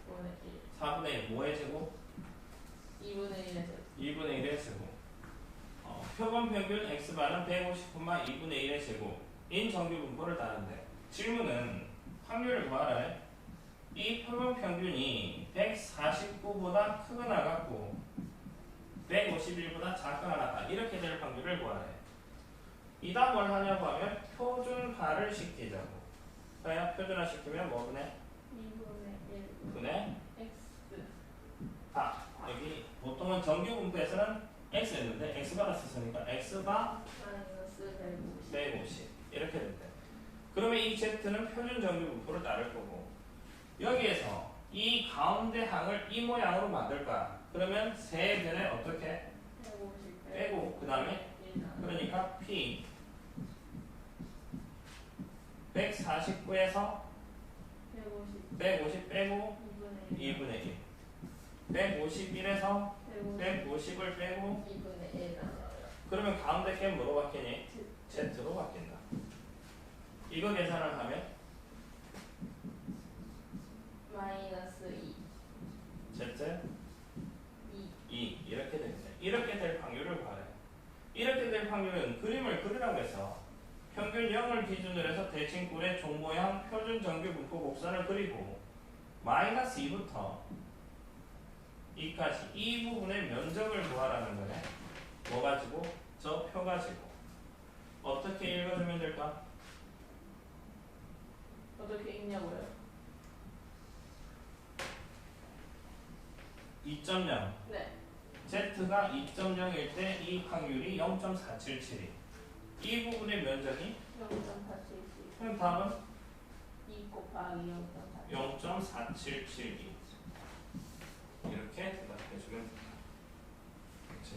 분의 4분의 5의 제곱 1 2분의 1의 제곱 2분의 1의 제곱. 표본 평균 x바는 150, 2분의 1의 제곱 인 정규 분포를 따른대. 질문은 확률을 구하라. 이 표본 평균이 149보다 크거나 같고 151보다 작거나 같다. 이렇게 될 확률을 구하래. 이다 뭘 하냐고 하면 표준화를 시키자고. 그래야 표준화 시키면 뭐 분해? 2분의 1 분해 X 바. 여기 보통은 정규 분포에서는 x였는데 x바가 썼으니까 x바 마이너스 150 150 이렇게 된대. 그러면 이 z는 표준 정규 분포를 따를 거고 여기에서 이 가운데 항을 이 모양으로 만들 거야. 그러면 세 변에 어떻게? 150 빼고 그다음에 그러니까 p 149에서 150 150 빼고 2분의 1 2분의 1 151에서 150 150을 빼고 2분의 1 그러면 가운데 게 뭐로 바뀌니? z로 바뀐다. 이거 계산을 하면 마이너스 2 z 2 2 이렇게 됩니다. 이렇게 될 확률을 구하래. 이렇게 될 확률은 그림을 그리라고 해서 평균 0을 기준으로 해서 대칭꼴의 종모형 표준 정규 분포 곡선을 그리고 마이너스 2부터 2까지 이 부분의 면적을 구하라는 거네. 뭐 가지고? 저 표 가지고. 어떻게 읽어주면 될까? 어떻게 읽냐고요? 2.0 네 Z가 2.0일 때 이 확률이 0.477이 이 부분의 면적이 0.477 그럼 답은 2 곱하기 0.4 0.477이 이렇게 대답해주면 됩니다. 그렇지?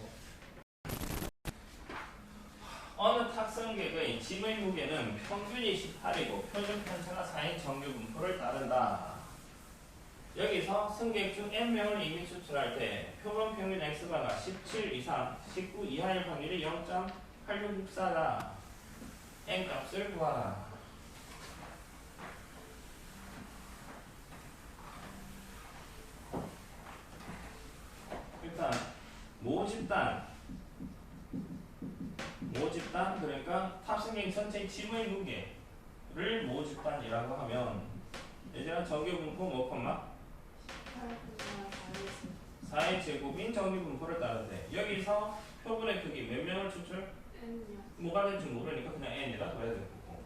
어느 탁성객의 짐의 무게는 평균이 18이고 표준 편차가 4인 정규 분포를 따른다. 여기서 승객 중 n명을 이미 추출할 때 표본 평균 x바가 17 이상, 19 이하일 확률이 0.8664다. n 값을 구하라. 일단 집단 그러니까 탑승객 전체 짐의 무게를 모집단이라고 하면 얘들아 정규분포 뭐 컴마? 4의 제곱인 정규분포를 따르대. 여기서 표본의 크기 몇 명을 추출? 뭐가 될지 모르니까 그냥 n이라 둬야 되고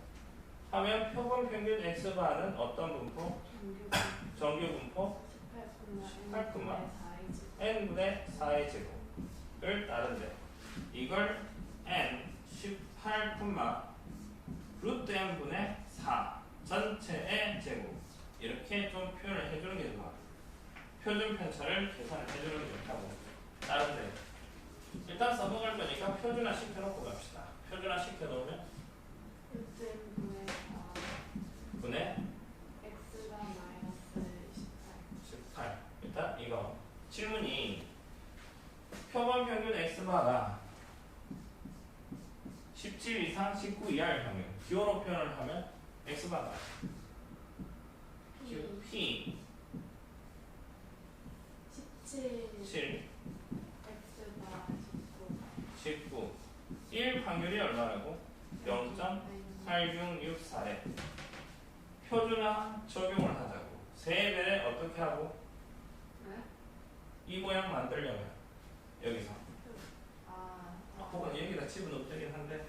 하면 표본 평균 x바는 어떤 분포? 정규분포 18, n분의 4의 제곱을 따른대. 이걸 n 18, 루트 n분의 4 전체의 제곱 이렇게 좀 표현을 해주는 게 좋아. 표준 편차를 계산을 해주는 게 좋다고 따른대. 일단 써먹을 거니까 표준화 시켜놓고 갑시다. 표준화 시켜놓으면 분의 x가 마이너스 18. 일단 이거 질문이 표본 평균 x바가 17 이상 19 이하일 경우 기호로 표현을 하면 x바가 p 17 7 x가 19 1 확률이 얼마라고? 0.8664래. 표준화 적용을 하자고. 세배를 어떻게 하고? 이 모양 만들려면 여기서 혹은 여기다 집어넣어도 되긴 한데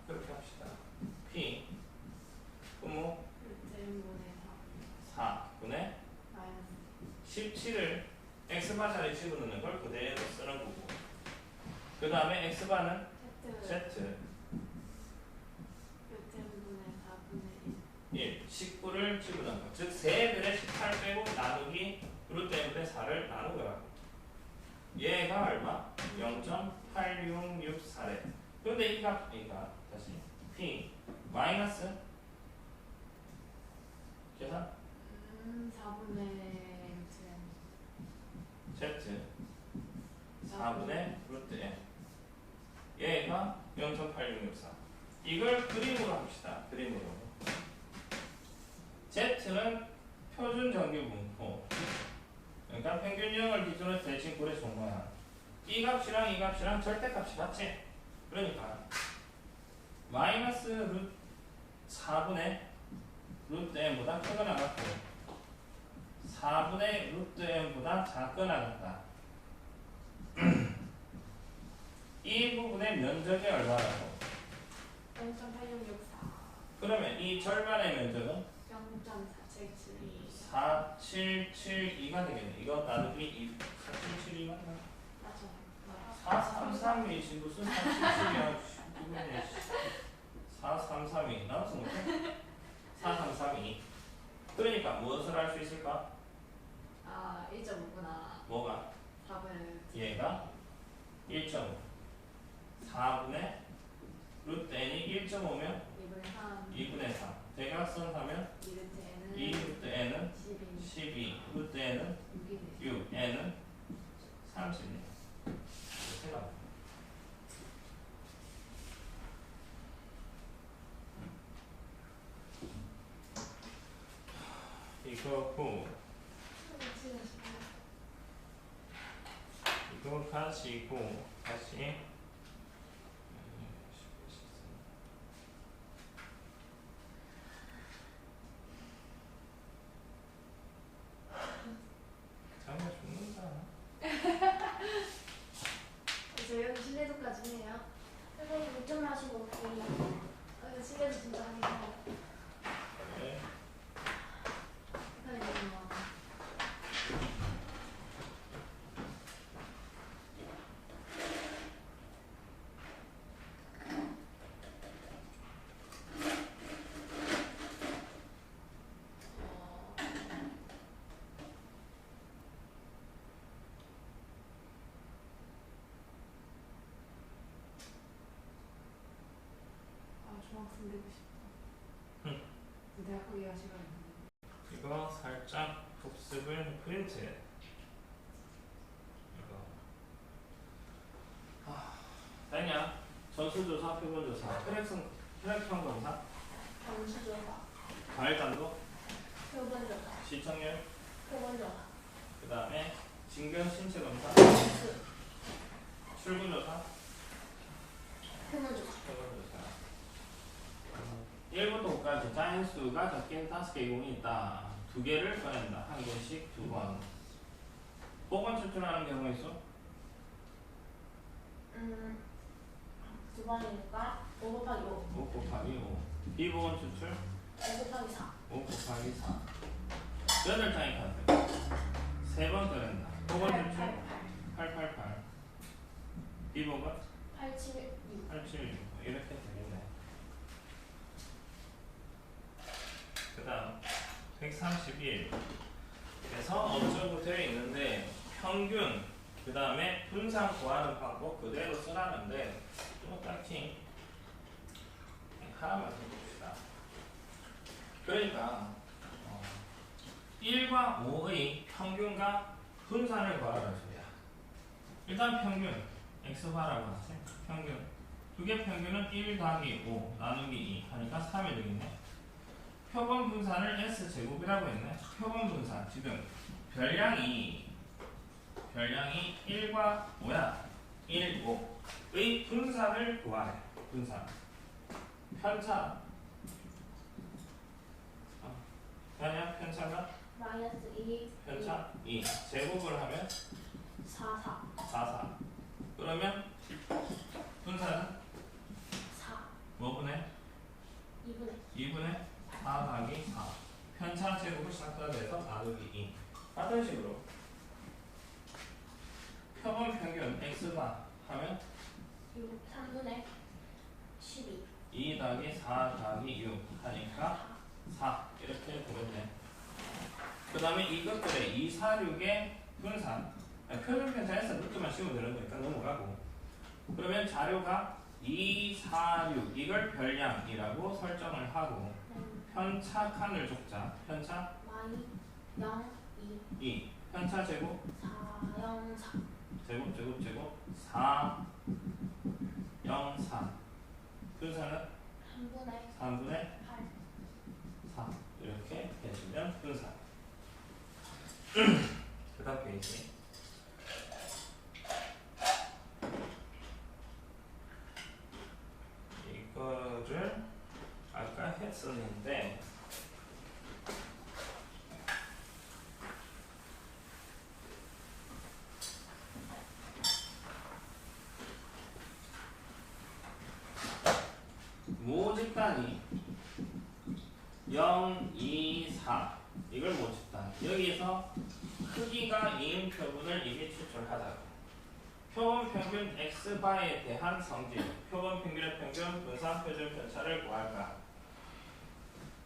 그렇게 합시다. P 분모 4분의 17을 x바 자리에 집어넣는 걸 그대로 쓰는 거고 그 다음에 x바는 z 1 19를 집어넣는 거. 즉 3배의 18 빼고 나누기 루트 n분의 4를 나누더라고. 얘가 얼마? 0.8664래. 그런데 이 값, 다시 p 마이너스 계산 4분의 z 4분의 루트 n 얘가 0.8664. 이걸 그림으로 합시다. 그림으로 z는 표준 정규 분포 그러니까 평균형을 기준으로 대칭 고래 종모야. 이 값이랑 이 값이랑 절대값이 같지? 그러니까 마이너스 루트 4분의 루트 n보다 크거나 같고 4분의 루트 n보다 작거나 같다. 이 부분의 면적이 얼마라고? 0.8664 그러면 이 절반의 면적은 0.4772 4772가 되겠네. 이거 나누기 4772가 맞잖아요. 4332지 무슨 4772야. 4332 나왔어 못해? 4332. 그러니까 무엇을 할 수 있을까? 1.5구나. 뭐가? 4분의 얘가 1.5 4분의 루트 n이 1.5면 2분의 3 대각선 하면 2 루트 n은 12 루트 n은 6 n은 30이네. 이렇게 나와. 이거고 이거 가지고 다시 정말 죽는다. 저희 여기 실내도까지 해요. 선생님 물좀 마시고 올게요. 근데 실내도 진짜 하긴 해요. 네. 헷갈리는 거. 중학생 되고 싶다. 대학 가기가 시간이 없는데. 이거 살짝 복습을 프린트. 이거 되냐? 전수조사, 표본조사, 혈액형 검사, 점수조사, 과일단도, 표본조사, 시청률, 표본조사, 그 다음에 진경 신체 검사, 점수, 출구조사, 표본조사. 표본조사. 1부터 5까지 자인수가 적긴 5개 이공이 있다. 2개를 꺼낸다. 한 개씩 2번. 보건 추출하는 경우 있어? 2번이니까 5 곱하기 5. 5 곱하기 5. 비보건 추출? 5 곱하기 4. 5 곱하기 4. 8장의 카드. 3번 꺼낸다. 보건 추출? 8, 8, 8. 비보건? 8, 7, 6. 8, 7, 6. 이렇게 되겠네. 그 다음 131. 그래서 어쩌고 되어 있는데 평균 그 다음에 분산 구하는 방법 그대로 쓰라는데 좀 딱히 하나만 더 봅시다. 그러니까 1과 5의 평균과 분산을 구하라는 소리야. 일단 평균 x바라고 하세요. 평균 두 개 평균은 1 더하기 5 나누기 2 하니까 3이 되겠네. 표본 분산을 S제곱이라고 했네. 표본 분산 지금 별량이 1과 5야. 1, 5의 분산을 구하래. 분산 편차 편차가 마이너스 2. 편차 2 제곱을 하면 4, 4. 4, 4 그러면 분산은 4. 뭐분의 2분의 2분의 4 더하기 4 편차 제곱을 싹다돼서 나누기 2 같은 식으로 표본 평균 x바 하면 3분의 12. 2 더하기 4 더하기 6 하니까 4 이렇게 되겠네. 그 다음에 이것들의 2, 4, 6의 분산 표준 편차에서 루트만 씌우면 되는 거니까 넘어가고 그러면 자료가 2, 4, 6 이걸 별량이라고 설정을 하고 편차 칸을 줬자 편차 마이 0, 2. 2 편차 제곱 4, 0, 4. 제곱 4 0 4 분산은 3분의 3분의 8. 4 이렇게 해주면 분산. 그 다음 페이지 이거를 아까 했었는데 모집단이 0, 2, 4 이걸 모집단 여기에서 크기가 2인 표본을 이미 추출하자고 표본 평균 x바에 대한 성질 표본 평균의 평균 분산 표준 편차를 구할까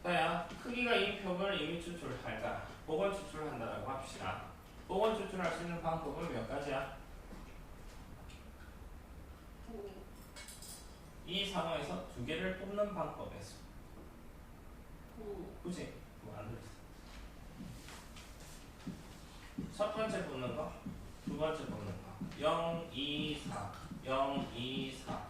자야 크기가 2인 표본을 이미 추출할까 보건 추출한다라고 합시다. 보건 추출할 수 있는 방법은 몇 가지야? 이 상황에서 두 개를 뽑는 방법에서 굳이 뭐 안 들었어. 첫 번째 뽑는 거, 두 번째 뽑는 거. 0, 2, 4, 0, 2, 4.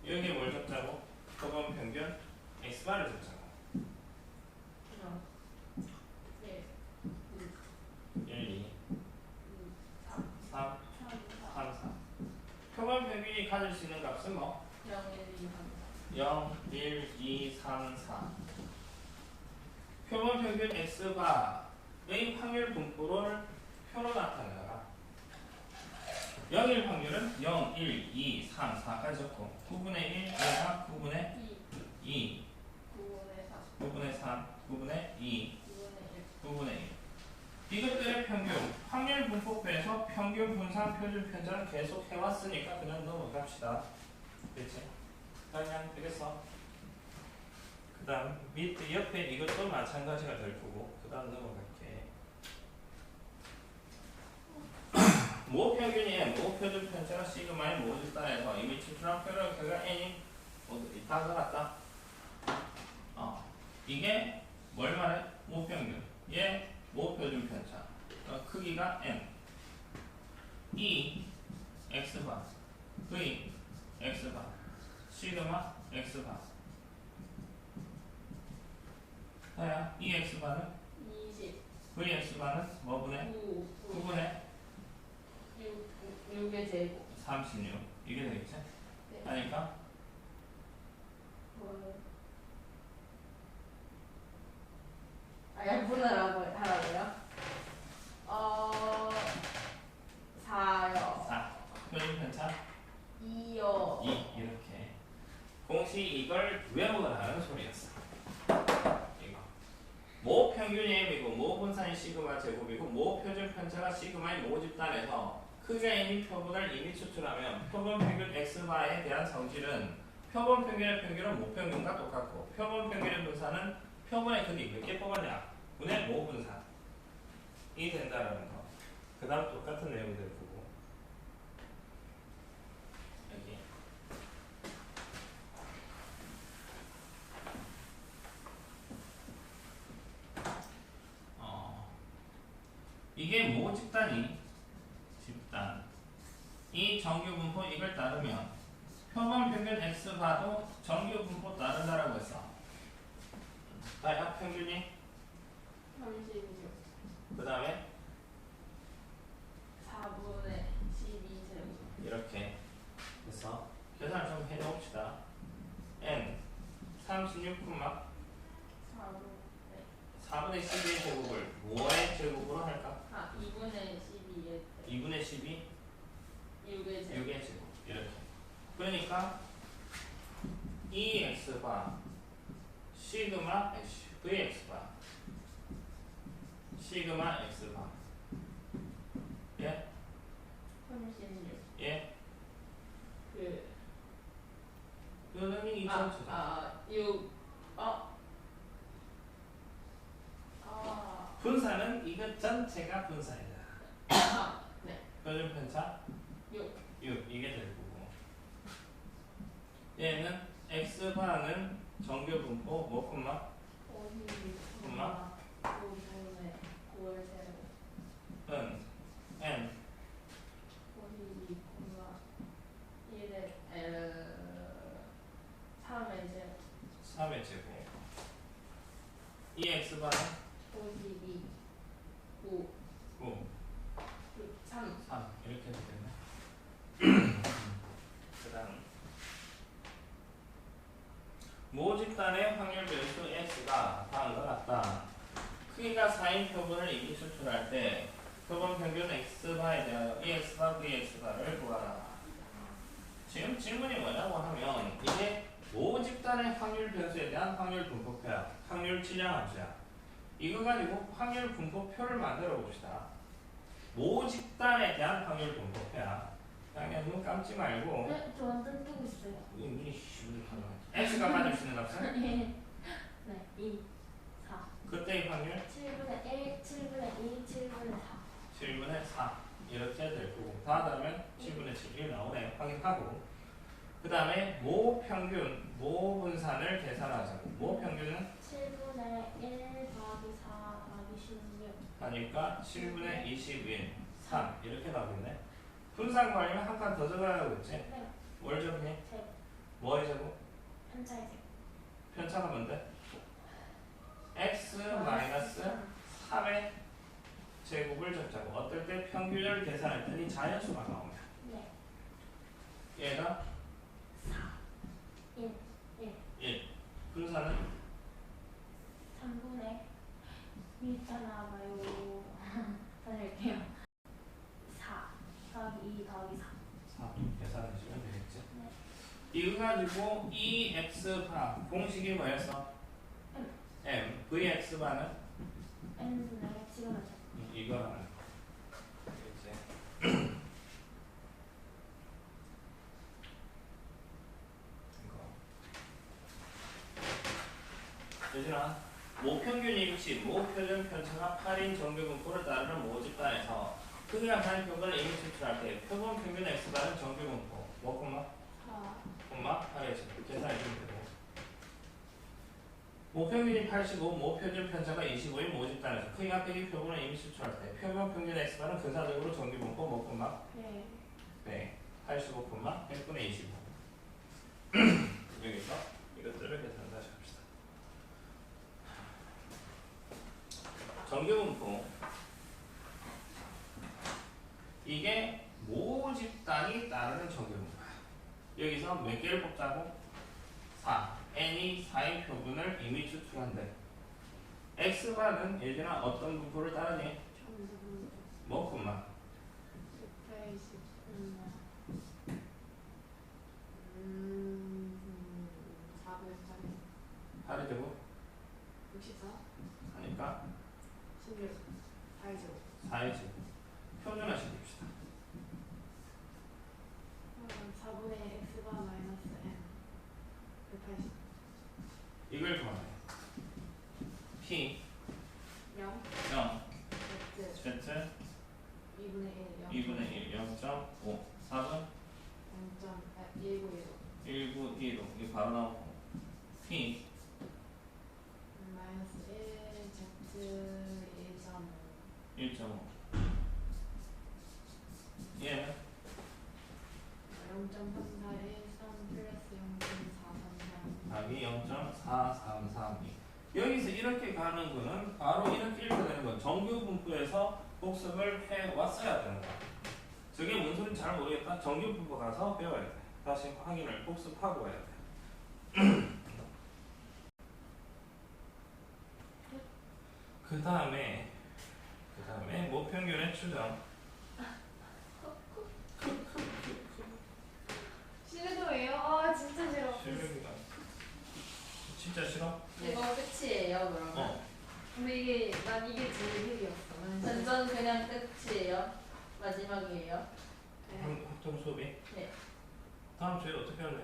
여기 뭘 적자고? 표본 평균 x바를 적자고. 1, 2, 3, 3, 4. 표본 평균이 가질 수 있는 값은 뭐? 0, 1, 2, 3, 4. 표본 평균 x바의 확률 분포를 표로 나타내라. 0일 확률은 0, 1, 2, 3, 4까지 적고 9분의 1, 5가 9분의 2, 9분의 3, 9분의 2, 9분의 1. 이것들의 평균, 확률 분포표에서 평균 분산 표준 편차는 계속 해왔으니까 그냥 넘어갑시다. 그렇지? 그냥 되겠어. 그 다음 밑에 옆에 이것도 마찬가지가 될 거고 그 다음 넘어갈게. 모평균이 모표준 편차가 시그마의 모집단에서 이미 추출한 표준표가 n이 모두 다 나갔다. 이게 뭘 말해? 모평균. 얘 모표준 편차. 크기가 n. 이 x바. v x바. 시그마 x바. 자야 이 x바는 20, v x바는 뭐분의 9, 9분의 6, 6, 6의 제곱. 36 이게 되겠지? 네. 하니까 하라고요? 4요. 4 표준 편차 2요. 2 이렇게 공식 이걸 외우라는 소리였어. 이거 모 평균이 m이고 모 분산이 시그마 제곱이고 모 표준 편차가 시그마의 모 집단에서 크기가 m인 표본을 이미 추출하면 표본 평균 x바에 대한 성질은 표본 평균의 평균은 모 평균과 똑같고 표본 평균의 분산은 표본의 크기 몇 개 뽑았냐 분의 모 분산이 된다라는 거. 그 다음 똑같은 내용들 보고 여기 이게 모 집단이 이 정규 분포 이걸 따르면 표본 평균 x바도 정규 분포 따른다라고 했어. 다합 평균이 36. 그 다음에 4분의 12제곱. 이렇게 그래서 계산을 좀 해놓읍시다. n 36, 4분의 12의 제곱을 뭐의 제곱으로 할까? 2분의 12의 2분의 12 6의 제곱. 6의 제곱 이렇게. 그러니까 이 x바 시그마 vx바 시그마 x바 예? 36. 예? 그 요놈이 2천 6. 분산은 이것 전체가 분산이다. 네. 표준 편차 6. 6 이게 될 거고 얘는 x바는 정규 분포 뭐 콤마 52, 엄마? 5분의 9의 제곱. 은 n 52, 1의 3의 제곱. 3의 제곱 이 x바는 52, 9, 9 3. 3 이렇게 되겠네. 그 다음 모 집단의 확률 변수 x가 다음과 같다. 크기가 4인 표본을 이미 추출할 때 표본 평균 x바에 대하여 이 x바 vx바를 구하라. 지금 질문이 뭐냐고 하면 이게 모 집단의 확률 변수에 대한 확률 분포표야. 확률 질량 함수야. 이거 가지고 확률 분포표를 만들어 봅시다. 모 집단에 대한 확률 분포표야. 그냥 눈 감지 말고 네, 저 완전 뜨고 있어요. x가 가질 수 있는 값은 네, 2, 4. 그때의 확률 7분의 1, 7분의 2, 7분의 4. 7분의 4 이렇게 될 거고 다 하면 7분의 7 이렇게 나오네. 확인하고 그 다음에 모 평균, 모 분산을 계산하자고. 모 평균은 7분의 1 더하기 4 더하기 16. 하니까 7분의 21, 3 이렇게 나오겠네. 분산 구하려면 한 칸 더 적어야 하겠지. 네, 뭘 적으니? 제곱. 뭐의 제곱? 편차의 제곱. 편차가 뭔데? x 마이너스 3의 제곱을 적자고. 어떨 때 평균을 계산할 때는 자연수가 나옵니다. 네, 얘가 1, 1. 분산은 3분의 2차 나와봐요. 다시 할게요. 4 더하기 2 더하기 4. 4 계산하시면 되겠지. 네. 이거 가지고 이 x바 공식이 뭐였어? m vx바는 n분의 지금 하죠. 이거라는 거. 그치? 이거. 예진아, 모평균 입시, 모표준 편차가 8인 정규 분포를 따르는 모 집단에서 크기가 4인 표본을 이미 추출할 때 표본 평균 x바는 정규 분포 뭐 콤마? 4. 8이지. 계산해주면 되고 모평균이 85, 모표준 편차가 25인 모 집단에서 크기가 100인 표본을 이미 추출할 때 표본 평균 x바는 근사적으로 정규 분포 뭐 콤마? 네. 네, 85, 100분의 25 여기서 이것들을 계산 다시 합시다. 정규분포 이게 모 집단 여기서 몇 개를 뽑자고? 4. n이 4의 표분을 이미 추출한대. x바는 예준아 어떤 분포를 따르니? 뭐 콤마? 8의 제곱? 64? 하니까 16 4이죠 4의 제곱. 표준화 시킵시다. 4분의 x바 마이너스 n 180 이걸 구하래. p 0 0 z z 2분의 1 2분의 1 0.5 4분 0.191 1915 이게 바로 나오고 p 마이너스 1 z 1.5 1.5 얘는 0.3413 플러스 0.433 답이 0.4332. 여기서 이렇게 가는 거는 바로 이렇게 읽어내는 건 정규 분포에서 복습을 해 왔어야 되는 거야. 저게 뭔 소리인지 잘 모르겠다. 정규 분포 가서 배워야 돼. 다시 확인을 복습하고 와야 돼. 그 다음에 모평균의 추정. 싫어요? 아 진짜 싫어 실력이다. 진짜 싫어? 이거 끝이에요, 그러면? 근데 난 이게 제일 힐이었어 완전 그냥 끝이에요? 마지막이에요? 합동 수업이? 네. 다음 주에 어떻게 할래?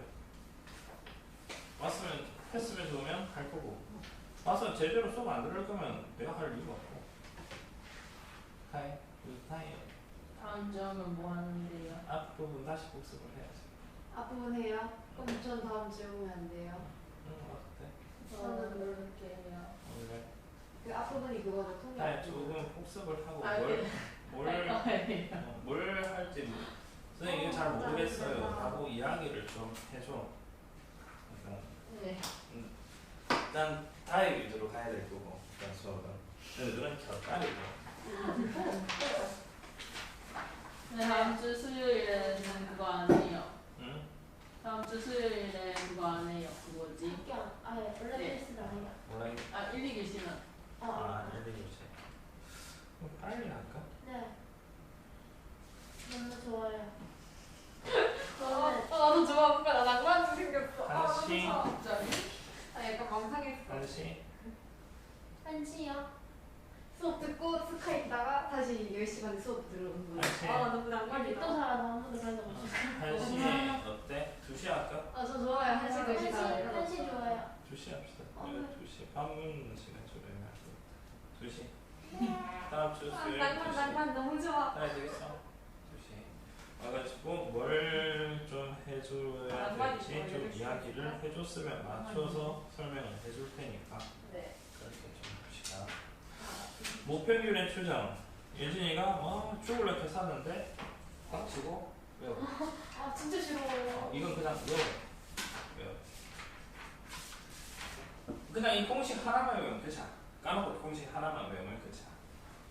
왔으면 했으면 좋으면 할 거고 와서 제대로 수업 안 들을 거면 내가 할 이유가 없고. 하이 다음 주 하면 뭐 하는데요? 앞부분 다시 복습을 해야지. 앞부분 해요? 그럼 전 다음 주에 오면 안 돼요? 응 어때? 저는 모를게요. 원래 그 앞부분이 그거죠 통계 아니 앞부분. 조금 복습을 하고 아, 뭘 할 거예요. 뭘 할지 선생님 이거 잘 모르겠어요 하고 이야기를 좀 해줘. 그러니까 네. 일단 다이 위주로 가야 될 거고 일단 수업은 너희들은 곁다리고. 네, 다음 주 수요일에는 그거 안 해요. 응? 다음 주 수요일에 그거 안 해요. 그거지? 학교 아예 원래 네. 필수가 아니야. 몰라 이거. 아, 1, 2교시는? 아 1, 2교시. 그럼 빨리 할까? 네. 너무 좋아요. 나도 좋아 뭔가 나 낭만 생겼어 한시 갑자기? 아 약간 망상했어 1시 1시요? 수업 듣고 스카 있다가 다시 10시간에 수업 들어오는 거야 한시 아 너무 또 낭만이다 살아서 한 번도 그런 적 없어요. 1시에 어때? 2시 할까? 아저 좋아요 1시 2시간 1시 좋아요. 2시 합시다. 네. 2시 밥 먹는 시간 좀 애매할 것 같아. 2시. 다음 주 수요일 2시. 낭만 너무 좋아 잘 되겠어? 2시. 와가지고 뭘 좀 해줘야 될지 좀 이야기를 해줬으면 맞춰서 설명을 해줄 테니까 네. 그렇게 좀 봅시다. 모평균의 추정. 예진이가 죽을렇게 샀는데 꽉 치고 외워. 아 진짜 싫어 이건 그냥 외워. 그냥 이 공식 하나만 외우면 끝이야. 까놓고 공식 하나만 외우면 끝이야.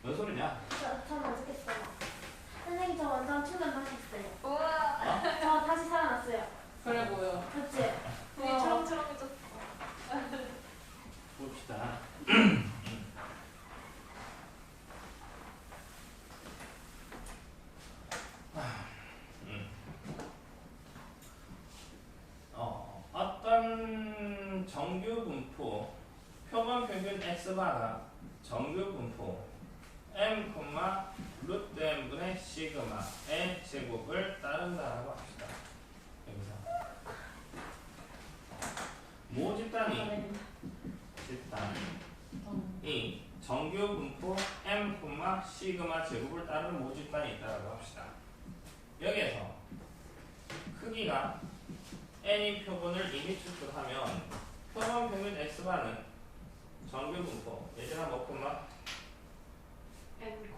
뭔 소리냐? 전 어떻겠어요? 선생님 저 완전 충전하셨어요. 우와 저 다시 살아났어요. 그래 보여. 그치? 되게 초롱초롱해졌어 봅시다. 어떤 정규 분포 표본 평균 x바가 정규 분포 m, 루트 m분의 시그마의 제곱을 따른다라고 합시다. 여기서 모 집단이 정규 분포 m, 시그마 제곱을 따르는 모 집단이 있다고 합시다. 여기에서 크기가 n이 표본을 이미 추출하면 표본 평균 x바는 정규 분포 예전에 뭐 콤마 n,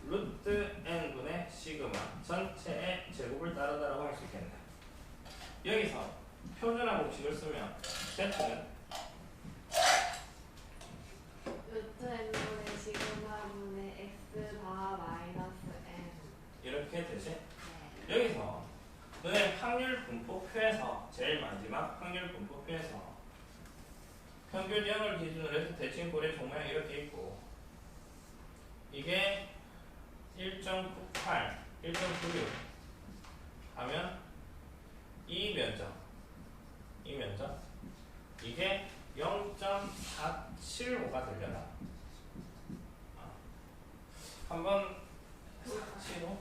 루트 n분의 시그마 전체의 제곱을 따르다라고 할 수 있겠네. 여기서 표준화 공식을 쓰면 z는 루트 n분의 시그마분의 x 바 마이너스 n 이렇게 되지. 네. 여기서 분포표에서 제일 마지막 확률 분포표에서 평균 0을 기준으로 해서 대칭고리 종모양 이렇게 있고 이게 1.98, 1.96 하면 이 면적 이게 0.475가 되려나? 한번 475?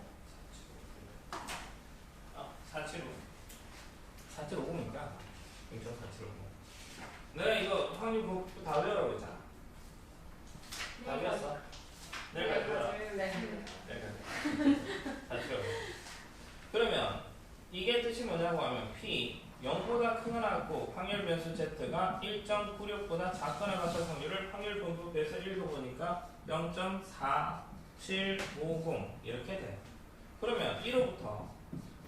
475니까 0.475. 내가 이거 확률 분포 다 외우라고 했잖아. 다 외웠어? 내일 갈 거야. 그러면 이게 뜻이 뭐냐고 하면 P 0보다 크거나 같고 확률 변수 Z가 1.96보다 작거나 같을 확률을 확률 분포표에서 읽어보니까 0.4750 이렇게 돼. 그러면 1호부터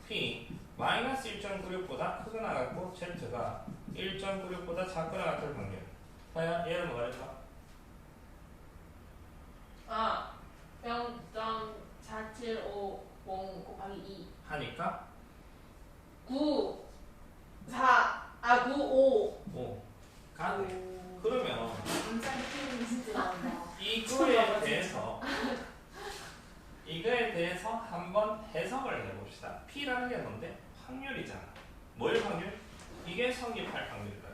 P 마이너스 1.96보다 크거나 같고 Z가 1.96보다 작거나 같을 확률. 하야 얘를 뭐라 할까? 0.4750 곱하기 2 하니까 95 5 가네. 그러면 암살이 피우는 진짜 나온다. 이거에 대해서 한번 해석을 해봅시다. P라는 게 뭔데? 확률이잖아. 뭘 확률? 이게 성립할 확률이다.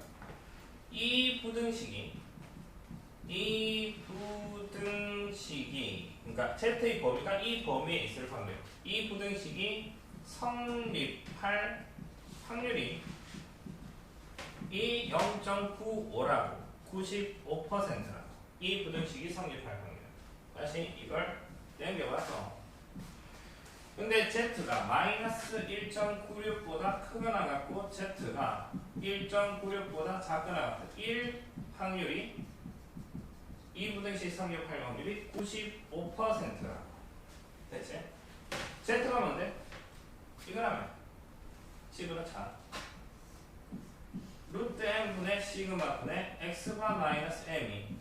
이 부등식이 그러니까 Z의 범위가 이 범위에 있을 확률. 이 부등식이 성립할 확률이 이 0.95라고 95%라고 이 부등식이 성립할 확률. 다시 이걸 넘겨봐서 근데 Z가 마이너스 1.96보다 크거나 같고 Z가 1.96보다 작거나 같은 1 확률이 이 부등식 성립할 확률이 95%라고 됐지? Z가 뭔데? 이거라면 C보다 차 루트 m분의 시그마 분의 x바 마이너스 m이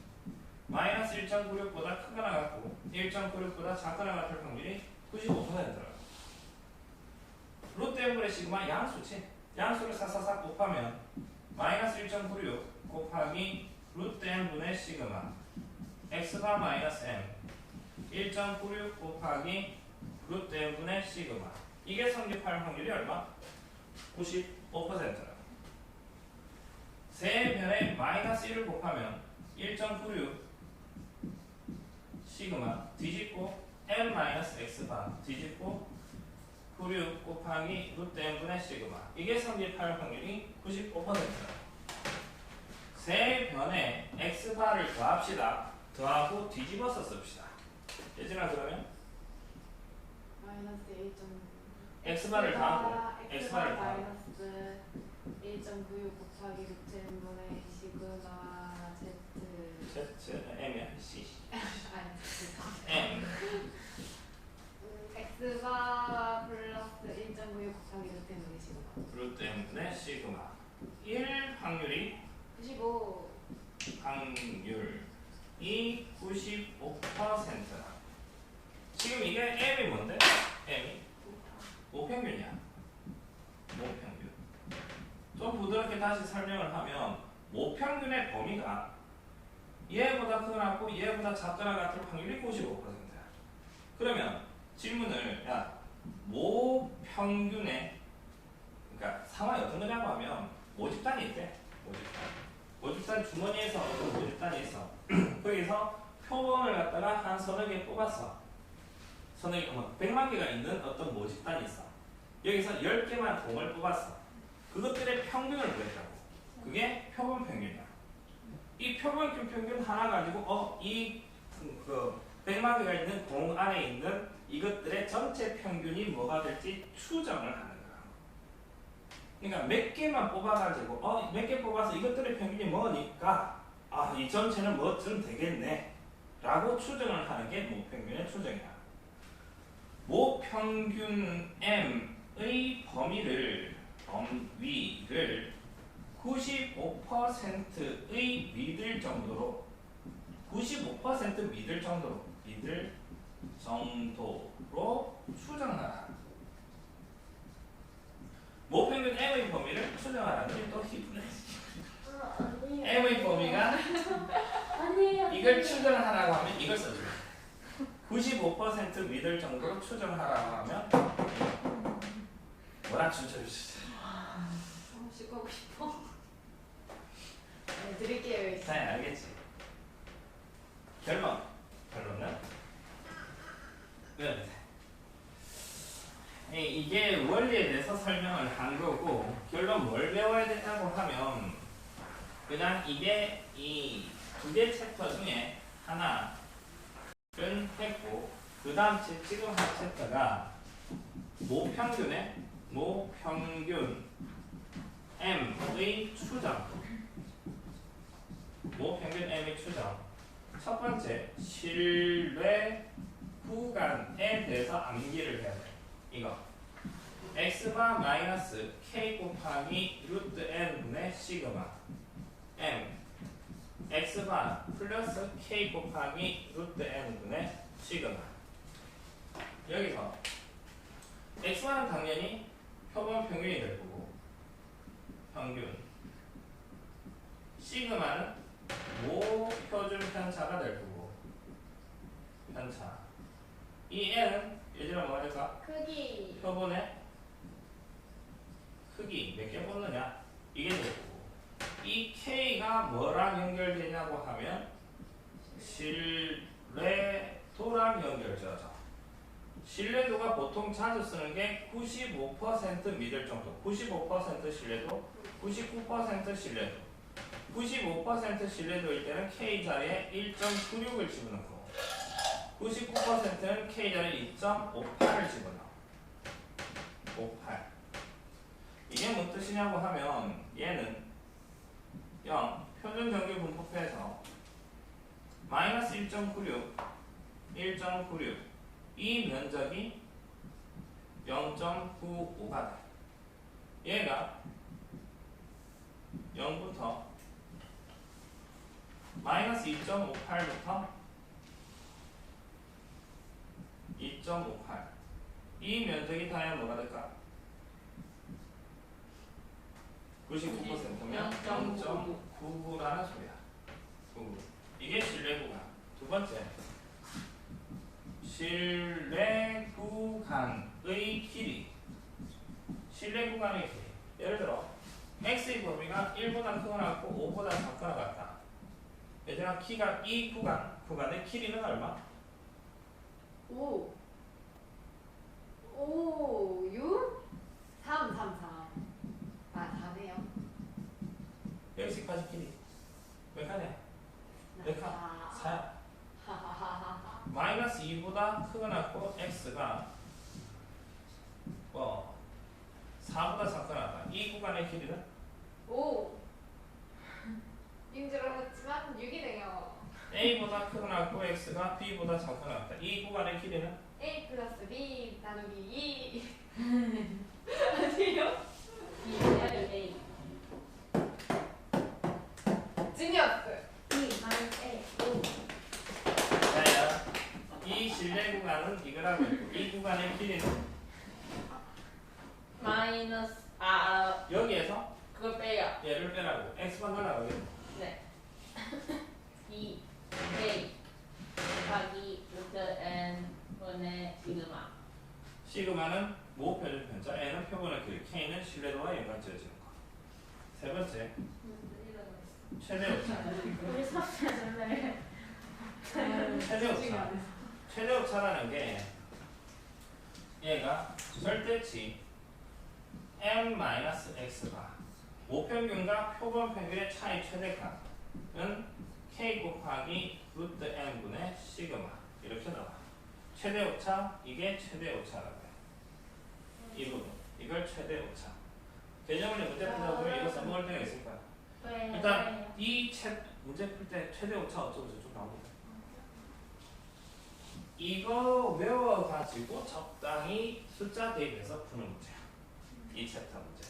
마이너스 1.96보다 크거나 같고 1.96보다 작거나 같을 확률이 95%라고. 루트 m분의 시그마 양수치. 양수를 싹싹싹 곱하면 마이너스 1.96 곱하기 루트 m분의 시그마 x바 마이너스 m 1.96 곱하기 루트 m분의 시그마 이게 성립할 확률이 얼마? 95%라고. 세 변에 마이너스 1을 곱하면 1.96 시그마 뒤집고 m 마이너스 x바 뒤집고 96 곱하기 루트 m분의 시그마 이게 성립할 확률이 95%다. 세 변에 x바를 더합시다. 더하고 뒤집어서 씁시다. 예진아 그러면 마이너스 1. x바를 더하고 x바를 더하고 마이너스 1.96 곱하기 루트 n분의 시그마 z m이야 c 아니 m x바 플러스 1.96 곱하기 루트 n분의 시그마 루트 m분의 시그마 1 확률이 95 확률이 95%다. 지금 이게 m이 뭔데? m이 모평균이야. 모평균. 좀 부드럽게 다시 설명을 하면 모평균의 범위가 얘보다 크거나 얘보다 작거나 같을 확률이 95%야. 그러면 질문을 모평균의 그러니까 상황이 어떤 거냐고 하면 모집단이 있대. 모집단 주머니에서 어떤 모집단이 있어. 거기서 표본을 갖다가 한 서너 개 뽑았어. 서너 개, 100만 개가 있는 어떤 모집단이 있어. 여기서 10개만 공을 뽑았어. 그것들의 평균을 구했다고. 그게 표본 평균이야. 이 표본 평균 하나 가지고 이 100만 개가 있는 공 안에 있는 이것들의 전체 평균이 뭐가 될지 추정을 하는 거야. 그러니까 몇 개만 뽑아가지고 몇 개 뽑아서 이것들의 평균이 뭐니까 이 전체는 뭐쯤 되겠네 라고 추정을 하는 게 모평균의 추정이야. 모평균 m의 범위를 95%의 믿을 정도로 95% 믿을 정도로 추정하라. 모평균 모평균 m의 범위를 추정하라는 또 기분해. 아니에요. m의 범위가 아니에요. 이걸 추정하라고 하면 이걸 써줘요. 95% 믿을 정도로 추정하라고 하면 뭐라 추천해주세요. 씻고 하고 싶어. 네, 드릴게요. 잘 알겠지? 결론은 이게 원리에 대해서 설명을 한 거고, 결론 뭘 배워야 된다고 하면 그냥 이게 이 두 개 챕터 중에 하나는 했고, 그 다음 지금 한 챕터가 모평균 M의 추정. 모평균 M의 추정. 첫 번째, 신뢰 구간에 대해서 암기를 해야 돼. 이거. x바 마이너스 k 곱하기 루트 n분의 시그마 m x바 플러스 k 곱하기 루트 n분의 시그마. 여기서 x바는 당연히 표본 평균이 될 거고, 평균. 시그마는 모표준 편차가 될 거고, 편차. 이 n은 예전에 뭐가 될까? 크기. 표본의 크기 몇 개 뽑느냐, 이게 될 거고, 이 k가 뭐랑 연결되냐고 하면 신뢰도랑 연결되어져. 신뢰도가 보통 자주 쓰는 게 95% 믿을 정도, 95% 신뢰도, 99% 신뢰도. 95% 신뢰도일 때는 k 자리에 1.96을 집어넣고, 99%는 k 자리에 2.58을 집어넣어. 58. 이게 뭔 뜻이냐고 하면 얘는 0 표준 정규 분포표에서 마이너스 1.96 이 면적이 0.95가 돼. 얘가 0부터 마이너스 2.58부터 2.58 이 면적이 다면 뭐가 될까? 99%면 0.99라는 소리야. 99. 이게 신뢰 구간. 두 번째, 신뢰 구간의 길이. 신뢰 구간의 길이. 예를 들어 x의 범위가 1보다 크거나 같고 5보다 작거나 같다. 얘들아, 키가 이 구간의 길이는 얼마? 5 6 3 3 4. 아, 4네요. 여기까지 길이 몇 칸이야? 몇 칸? 4야. 하하하하. 마이너스 2보다 크거나 같고 x가 4보다 작거나 같다. 이 구간의 길이는 5. 6인 줄 알았지만 6이네요. a보다 크거나 같고 x가 b보다 작거나 같다. 이 구간의 길이는 A 플러스 B 나누기 2. 아니에요? A. 지니어스. 2 마이너스 A. 자야, 이 신뢰 구간은 이거라고 했고, 이 구간의 길이는 마이너스 여기에서 그걸 빼요. 얘를 빼라고, x만 넣으라고 했고, 네. 2 A 곱하기 루트 n 분의 시그마. 시그마는 모표준 편차, n은 표본의 길이, k는 신뢰도와 연관지어지는 거. 세 번째, 최대 오차. 우리 선생님을 최대 오차. 최대 오차라는 게 얘가 절대치 m-x가 모평균과 표본 평균의 차이 최대값은 k 곱하기 루트 n분의 시그마 이렇게 나와. 최대 오차, 이게 최대 오차라고 해. 이 부분, 이걸 최대 오차. 개념을 문제 풀다 보면 이거 써먹을 때가 있을 거야. 일단 이 문제 풀 때 최대 오차 어쩌고 저쩌고 나옵니다. 이거 외워가지고 적당히 숫자 대입해서 푸는 문제야. 이 챕터 문제.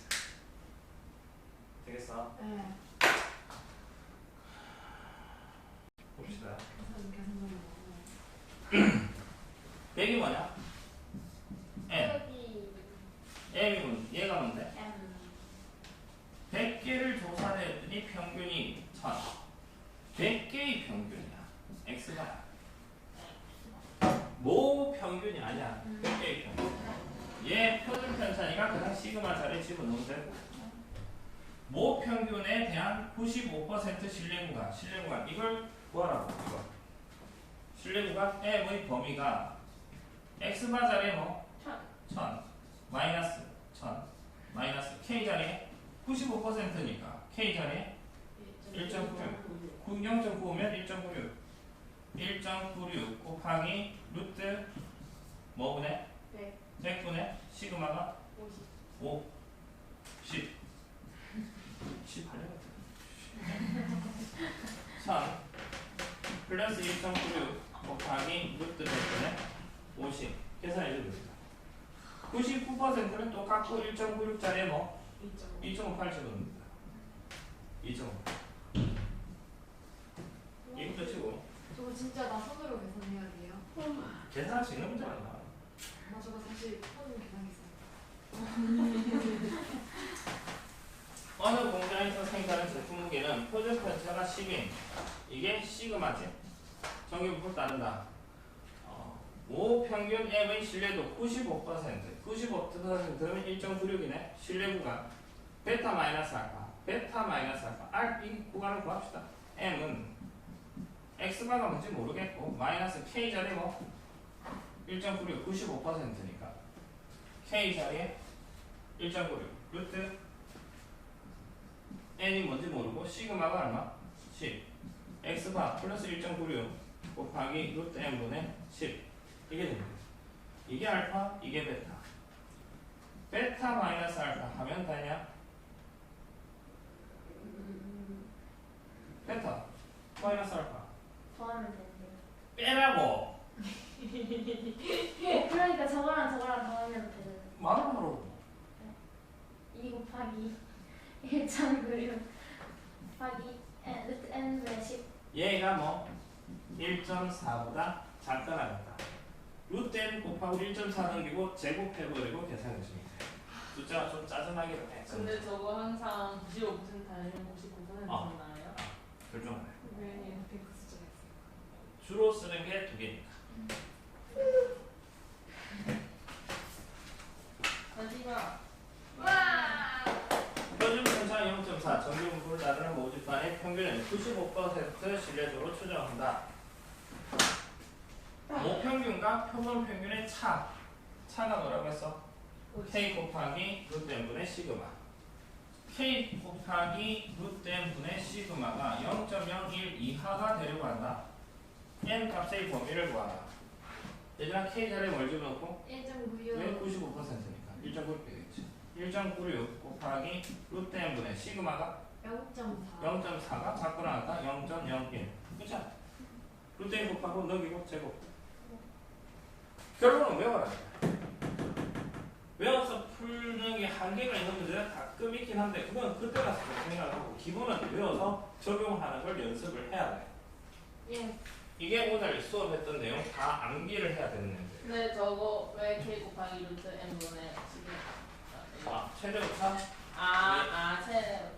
되겠어? 네. 봅시다. 100이 뭐냐? n. 여기 m이 얘가 뭔데? M 평균이 1000. 100개의 평균이야. x가 모 평균이 아니야. 100개의 평균. 얘 표준 편차니까 그냥 시그마 자리에 집어넣으면 되고. 모 평균에 대한 95% 신뢰 구간 이걸 구하라고. 이거. 신뢰 구간 m의 범위가 x바 자리에 뭐 1000 마이너스 1000 마이너스 k 자리에 95%니까 k 자리에 1.96 0.95면 1.96 1.96 곱하기 루트 뭐분의 100분의 시그마가 5 10 18년 1000 플러스 1.96 곱하기 루트 100분의 50 계산해 주면 됩니다. 99%는 똑같고 1.96짜리에 뭐 2.58 집어넣습니다. 2.5 이것도 치고 저거 진짜 나 손으로 계산해야 돼요? 계산할 수 있는 문제가 아니야. 나 저거 사실 손으로 계산했어요. 어느 공장에서 생산한 제품 무게는 표준 편차가 10인 이게 시그마지. 정규부를 따른다. 모 평균 M의 신뢰도 95% 95%면 1.96이네. 신뢰 구간 베타 마이너스 알파 이 구간을 구합시다. M은 X바가 뭔지 모르겠고 마이너스 K 자리에 뭐 1.96 95%니까 K 자리에 1.96 루트 N이 뭔지 모르고 시그마가 얼마? 10 X바 플러스 1.96 곱하기 루트 N분의 10 이게 됩니다. 이게 알파, 이게 베타. 베타 마이너스 알파 하면 되냐? 베타 마이너스 알파 더하면 되는데. 빼라고. 그러니까 저거랑 더하면 되는. 말로 2 곱하기 1.96 곱하기 루트 n분의 10. 얘가 뭐 1.4보다 작다라겠다. 루트 n 곱하기 1.4 넘기고 제곱해버리고 계산해주면 돼. 숫자가 좀 짜증나긴 해. 근데 저거 항상 95% 아니면 99% 나와요? 결정하네. 왜 이렇게 그 숫자가 있어요? 주로 쓰는 게 두 개니까. 마지막. 표준 편차 0.4 정규분포를 따르는 모집반의 평균은 95% 신뢰도로 추정한다. 모평균과 표본 평균의 차가 뭐라고 했어? K 곱하기 루트 n분의 시그마. K 곱하기 루트 n분의 시그마가 0.01 이하가 되려고 한다. n 값의 범위를 구하라. 얘들아 K 자리에 뭘 집어넣고? 1.96 왜 95%니까 1.96이겠지. 1.96 곱하기 루트 n분의 시그마가 0.4 0.4가 자꾸 나왔다. 0.01 그쵸? 루트 n 곱하고 넘기고 제곱. 결론은 외워라. 외워서 풀는 게 한계가 있는 문제가 가끔 있긴 한데 그건 그때 가서 생각하고 기본은 외워서 적용하는 걸 연습을 해야 돼. 예. 이게 오늘 수업했던 내용 다 암기를 해야 되는 건데. 근데 저거 왜 K 곱하기 루트 n분의 10이야? 최대오차? 최대.